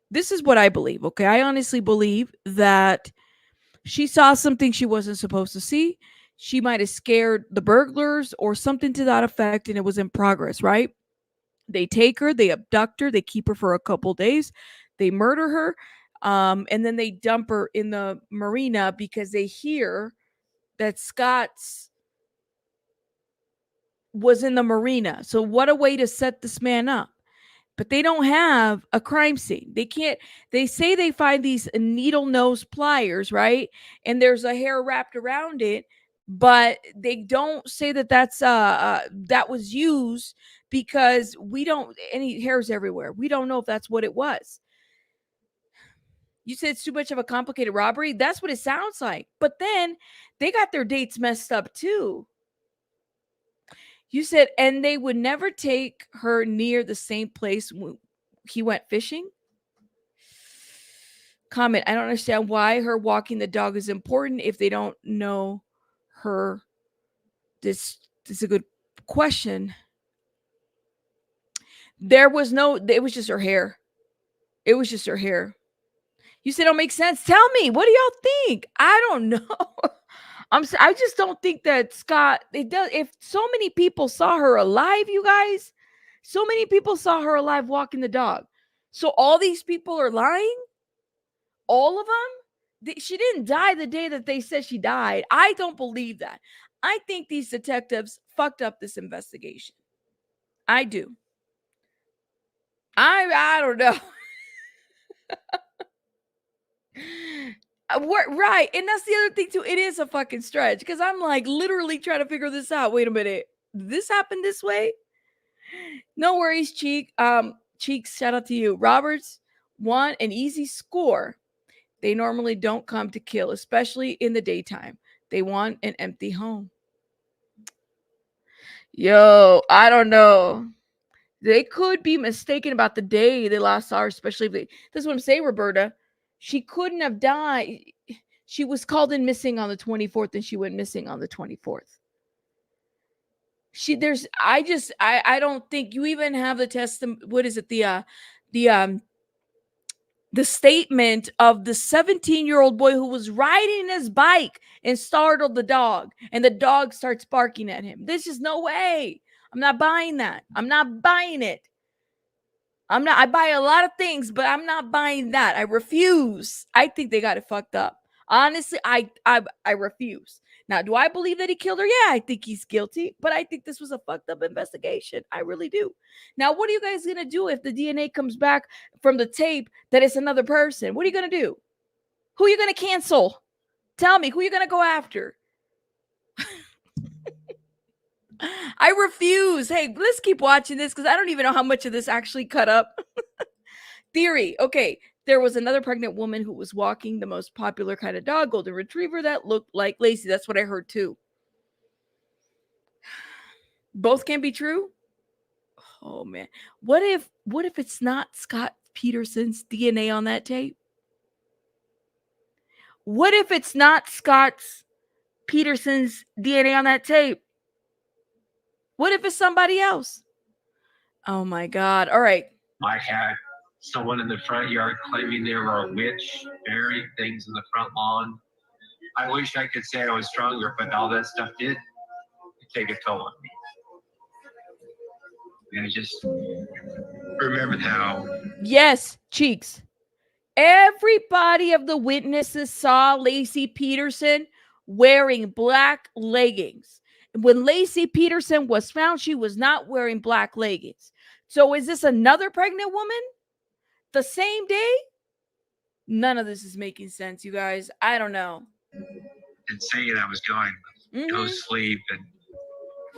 A: This is what I believe, okay? I honestly believe that she saw something she wasn't supposed to see. She might have scared the burglars or something to that effect, and it was in progress, right? They take her, they abduct her, they keep her for a couple days, they murder her, and then they dump her in the marina because they hear that Scott's was in the marina. So what a way to set this man up. But they don't have a crime scene. They say they find these needle nose pliers, right? And there's a hair wrapped around it, but they don't say that that was used, because any hairs everywhere. We don't know if that's what it was. You said it's too much of a complicated robbery. That's what it sounds like. But then they got their dates messed up too. You said, and they would never take her near the same place he went fishing? Comment, I don't understand why her walking the dog is important if they don't know her. This is a good question. It was just her hair. It was just her hair. You said it don't make sense. Tell me, what do y'all think? I don't know. I just don't think that Scott, it does. If so many people saw her alive, you guys, so many people saw her alive walking the dog. So all these people are lying? All of them? She didn't die the day that they said she died. I don't believe that. I think these detectives fucked up this investigation. I do. I don't know. Right. And that's the other thing too. It is a fucking stretch because I'm like literally trying to figure this out. Wait a minute. Did this happen this way? No worries, Cheek. Cheeks, shout out to you. Roberts won an easy score. They normally don't come to kill, especially in the daytime. They want an empty home. Yo, I don't know. They could be mistaken about the day they last saw her, especially if they. That's what I'm saying, Roberta. She couldn't have died. She was called in missing on the 24th, and she went missing on the 24th. I don't think you even have the testimony. What is it? The statement of the 17-year-old boy who was riding his bike and startled the dog, and the dog starts barking at him. There's just no way. I'm not buying that. I'm not buying it. I buy a lot of things, but I'm not buying that. I refuse. I think they got it fucked up. Honestly, I refuse. Now, do I believe that he killed her? Yeah, I think he's guilty, but I think this was a fucked up investigation. I really do. Now, what are you guys going to do if the DNA comes back from the tape that it's another person? What are you going to do? Who are you going to cancel? Tell me, who are you going to go after? I refuse. Hey, let's keep watching this because I don't even know how much of this actually cut up. Theory. Okay. There was another pregnant woman who was walking the most popular kind of dog, golden retriever, that looked like Laci. That's what I heard too. Both can be true. Oh man. What if it's not Scott Peterson's DNA on that tape? What if it's not Scott Peterson's DNA on that tape? What if it's somebody else? Oh my God. All right.
B: I had someone in the front yard claiming they were a witch, burying things in the front lawn. I wish I could say I was stronger, but all that stuff did take a toll on me. And I just remember how.
A: Yes, Cheeks. Everybody of the witnesses saw Laci Peterson wearing black leggings. When Laci Peterson was found, she was not wearing black leggings. So is this another pregnant woman? The same day? None of this is making sense, you guys. I don't know.
B: And saying I was going no sleep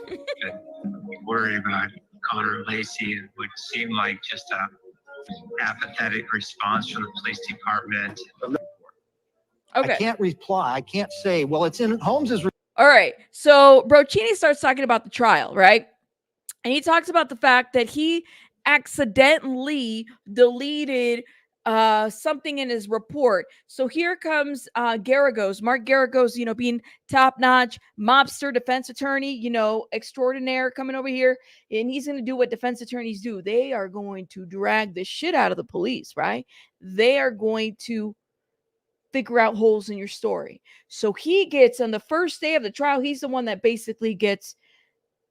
B: and worry about Connor and Laci, and would seem like just a apathetic response from the police department.
A: Okay.
H: I can't reply. I can't say, well, it's in Holmes's.
A: All right. So Brochini starts talking about the trial, right? And he talks about the fact that he accidentally deleted something in his report. So here comes Garagos, Mark Garagos, being top-notch mobster defense attorney, extraordinaire, coming over here, and he's going to do what defense attorneys do. They are going to drag the shit out of the police, right? They are going to figure out holes in your story. So he gets, on the first day of the trial, he's the one that basically gets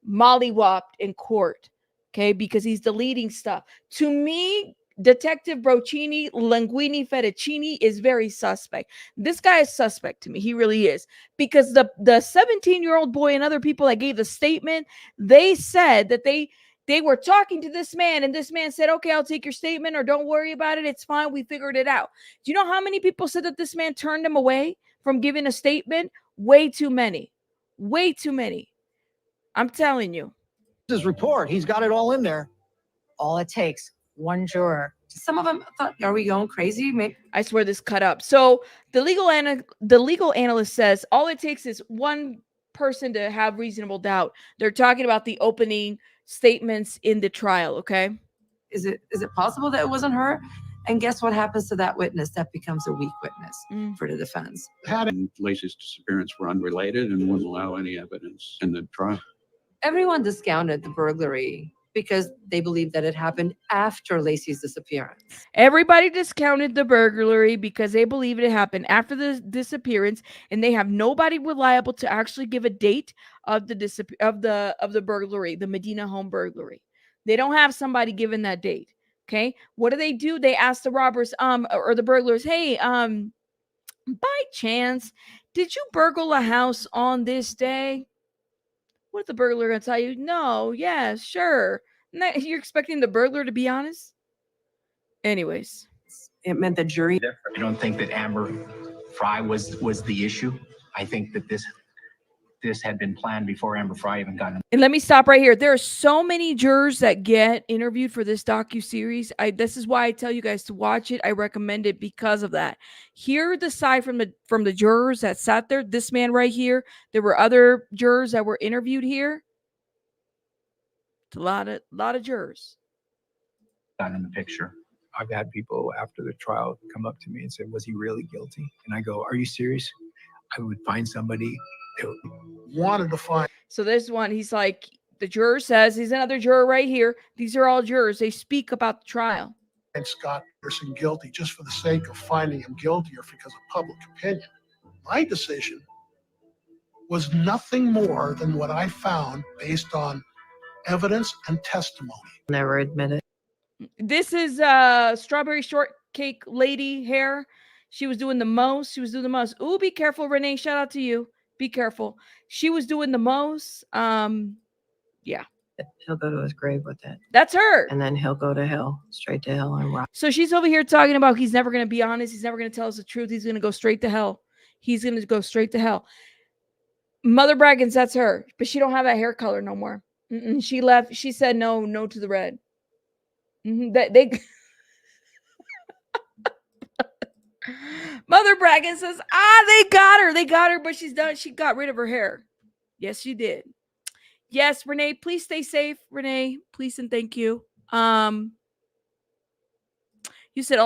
A: mollywopped in court, okay, because he's deleting stuff. To me, Detective Brochini Linguini Fettuccini is very suspect. This guy is suspect to me. He really is. Because the 17-year-old boy and other people that gave the statement, they said that they were talking to this man, and this man said, okay, I'll take your statement, or don't worry about it. It's fine. We figured it out. Do you know how many people said that this man turned them away from giving a statement? Way too many. Way too many. I'm telling you.
H: His report, he's got it all in there.
L: All it takes, one juror. Some of them thought, are we going crazy?
A: I swear this cut up. So the legal analyst says all it takes is one person to have reasonable doubt. They're talking about the opening statements in the trial, okay?
N: Is it possible that it wasn't her? And guess what happens to that witness? That becomes a weak witness for the defense.
K: And Laci's disappearance were unrelated and wouldn't allow any evidence in the trial.
N: Everyone discounted the burglary because they believed that it happened after Laci's disappearance.
A: Everybody discounted the burglary because they believe it happened after the disappearance, and they have nobody reliable to actually give a date of the burglary, the Medina home burglary. They don't have somebody giving that date. Okay, what do? They ask the robbers, or the burglars, hey, by chance, did you burgle a house on this day? What if the burglar gonna tell you? No, yes, sure. You're expecting the burglar to be honest? Anyways.
N: It meant the jury.
O: I don't think that Amber Fry was the issue. I think that this had been planned before Amber Fry even got in.
A: And let me stop right here. There are so many jurors that get interviewed for this docuseries. This is why I tell you guys to watch it. I recommend it because of that. Hear the side from the jurors that sat there. This man right here. There were other jurors that were interviewed here. It's a lot of jurors.
O: Got in the picture.
P: I've had people after the trial come up to me and say, was he really guilty? And I go, are you serious? I would find somebody that wanted to find.
A: So this one, he's like, the juror says, he's another juror right here. These are all jurors. They speak about the trial.
Q: And Scott Peterson guilty just for the sake of finding him guilty or because of public opinion. My decision was nothing more than what I found based on evidence and testimony.
N: Never admit it.
A: This is strawberry shortcake lady hair. She was doing the most. Ooh, be careful, Renee. Shout out to you. Be careful. She was doing the most. Yeah.
N: He'll go to his grave with it.
A: That's her.
N: And then he'll go to hell, straight to hell and rock.
A: So she's over here talking about he's never going to be honest. He's never going to tell us the truth. He's going to go straight to hell. He's going to go straight to hell. Mother Braggins, that's her. But she don't have that hair color no more. She left. She said no to the red. They Mother Braggins says, they got her, but she's done. She got rid of her hair. Yes, she did. Yes, Renee, please stay safe. Renee, please and thank you. You said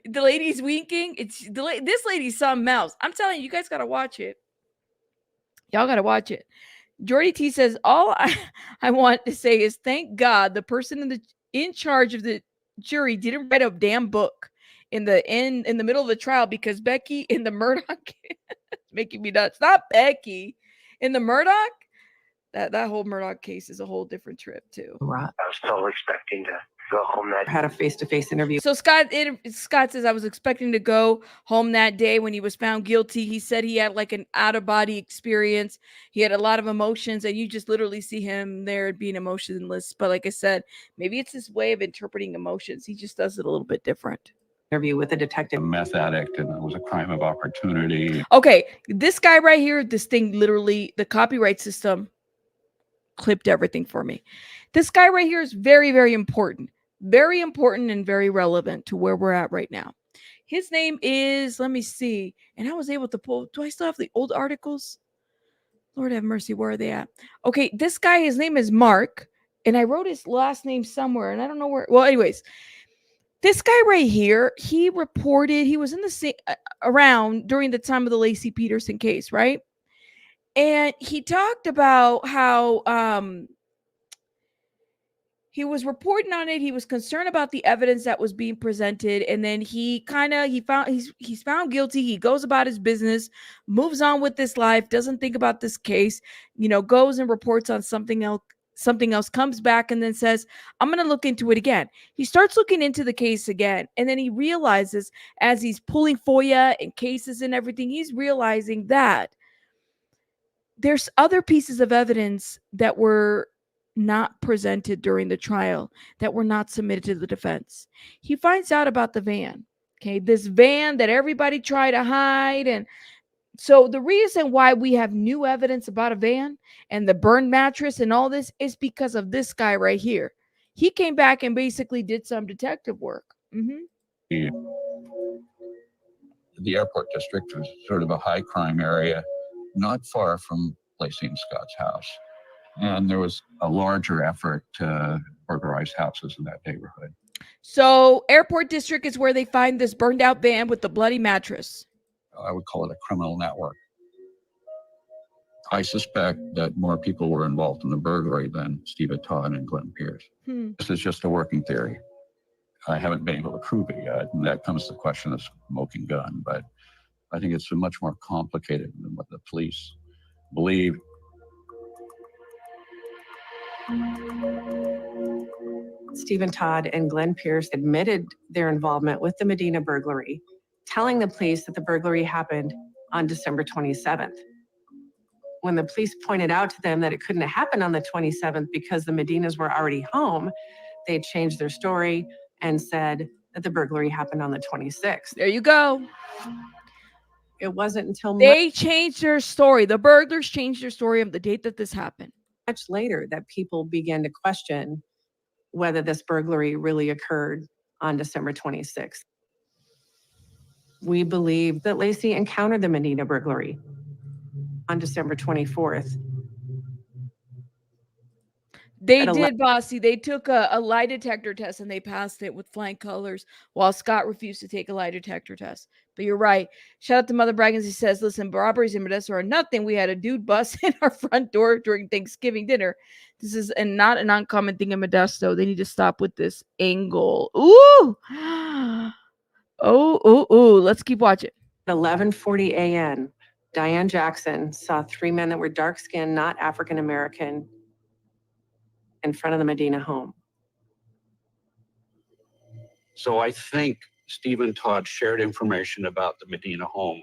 A: the lady's winking. This lady's something else. I'm telling you, you guys gotta watch it. Y'all gotta watch it. Jordy T says, all I want to say is thank God the person in charge of the jury didn't write a damn book in the middle of the trial, because Becky in the Murdoch making me nuts. Not Becky in the Murdoch. That whole Murdoch case is a whole different trip too.
N: Right.
R: I was still expecting to go home that.
N: Had a face-to-face interview.
A: So Scott says, I was expecting to go home that day when he was found guilty. He said he had like an out-of-body experience. He had a lot of emotions, and you just literally see him there being emotionless. But like I said, maybe it's his way of interpreting emotions. He just does it a little bit different.
N: Interview with a detective.
K: A meth addict, and it was a crime of opportunity.
A: Okay, this guy right here, this thing literally, the copyright system clipped everything for me. This guy right here is very, very important. Very important and very relevant to where we're at right now. His name is, let me see. And I was able to pull, do I still have the old articles? Lord have mercy, where are they at? Okay, this guy, his name is Mark. And I wrote his last name somewhere, and I don't know where. Well, anyways, this guy right here, he reported, he was in the around during the time of the Laci Peterson case, right? And he talked about how he was reporting on it. He was concerned about the evidence that was being presented. And then he's found guilty. He goes about his business, moves on with his life, doesn't think about this case, goes and reports on something else, comes back and then says, I'm going to look into it again. He starts looking into the case again. And then he realizes, as he's pulling FOIA and cases and everything, he's realizing that there's other pieces of evidence that were not presented during the trial, that were not submitted to the defense. He finds out about the van. Okay, this van that everybody tried to hide. And so the reason why we have new evidence about a van and the burned mattress and all this is because of this guy right here. He came back and basically did some detective work.
K: The airport district was sort of a high crime area. not far from Laci and Scott's house. And there was a larger effort to burglarize houses in that neighborhood.
A: So Airport District is where they find this burned out van with the bloody mattress.
K: I would call it a criminal network. I suspect that more people were involved in the burglary than Stephen Todd and Glenn Pierce. This is just a working theory. I haven't been able to prove it yet, and that comes to the question of smoking gun, but I think it's much more complicated than what the police believe.
L: Stephen Todd and Glenn Pierce admitted their involvement with the Medina burglary, telling the police that the burglary happened on December 27th. When the police pointed out to them that it couldn't have happened on the 27th because the Medinas were already home, they changed their story and said that the burglary happened on the 26th.
A: There you go.
L: It wasn't until
A: they changed their story. The burglars changed their story of the date that this happened.
L: Much later that people began to question whether this burglary really occurred on December 26th. We believe that Laci encountered the Medina burglary on December 24th.
A: They did, Bossy. They took a lie detector test and they passed it with flying colors while Scott refused to take a lie detector test. But you're right. Shout out to Mother Braggins. He says, listen, robberies in Modesto are nothing. We had a dude bust in our front door during Thanksgiving dinner. This is not an uncommon thing in Modesto. They need to stop with this angle. Ooh. Oh. Let's keep watching.
L: At 11:40 a.m., Diane Jackson saw 3 men that were dark-skinned, not African-American, in front of the Medina home.
K: So I think Stephen Todd shared information about the Medina home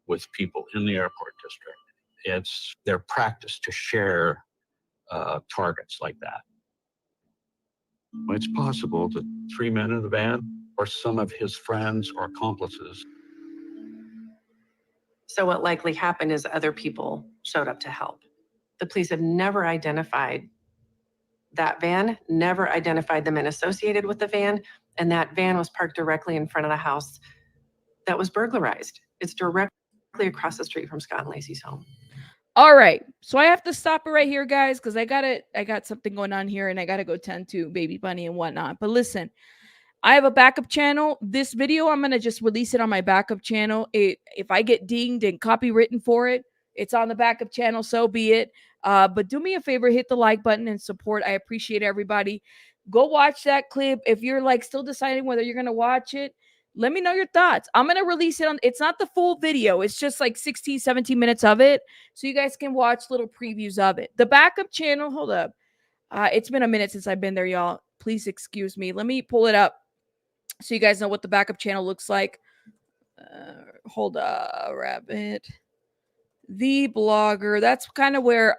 K: with people in the airport district. It's their practice to share targets like that. It's possible that 3 men in the van or some of his friends or accomplices.
L: So what likely happened is other people showed up to help. The police have never identified that van, never identified the men associated with the van, and that van was parked directly in front of the house that was burglarized. It's directly across the street from Scott and Laci's home.
A: All right. So I have to stop it right here, guys, because I got something going on here and I gotta go tend to baby bunny and whatnot. But listen, I have a backup channel. This video, I'm gonna just release it on my backup channel. If I get dinged and copywritten for it, it's on the backup channel, so be it. But do me a favor, hit the like button and support. I appreciate everybody. Go watch that clip. If you're like still deciding whether you're gonna watch it, let me know your thoughts. I'm gonna release it on, it's not the full video, it's just like 16, 17 minutes of it. So you guys can watch little previews of it. The backup channel, hold up. It's been a minute since I've been there, y'all. Please excuse me. Let me pull it up so you guys know what the backup channel looks like. Hold up, Rabbit. The blogger. That's kind of where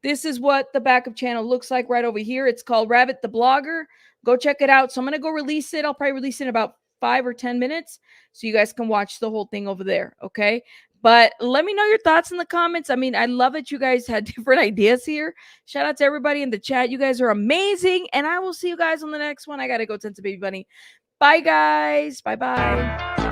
A: this is what the backup channel looks like right over here. It's called Rabbit the Blogger. Go check it out. So I'm gonna go release it. I'll probably release it in about 5 or 10 minutes so you guys can watch the whole thing over there. Okay. But let me know your thoughts in the comments. I mean, I love that you guys had different ideas here. Shout out to everybody in the chat. You guys are amazing. And I will see you guys on the next one. I got to go tend to baby bunny. Bye, guys. Bye-bye.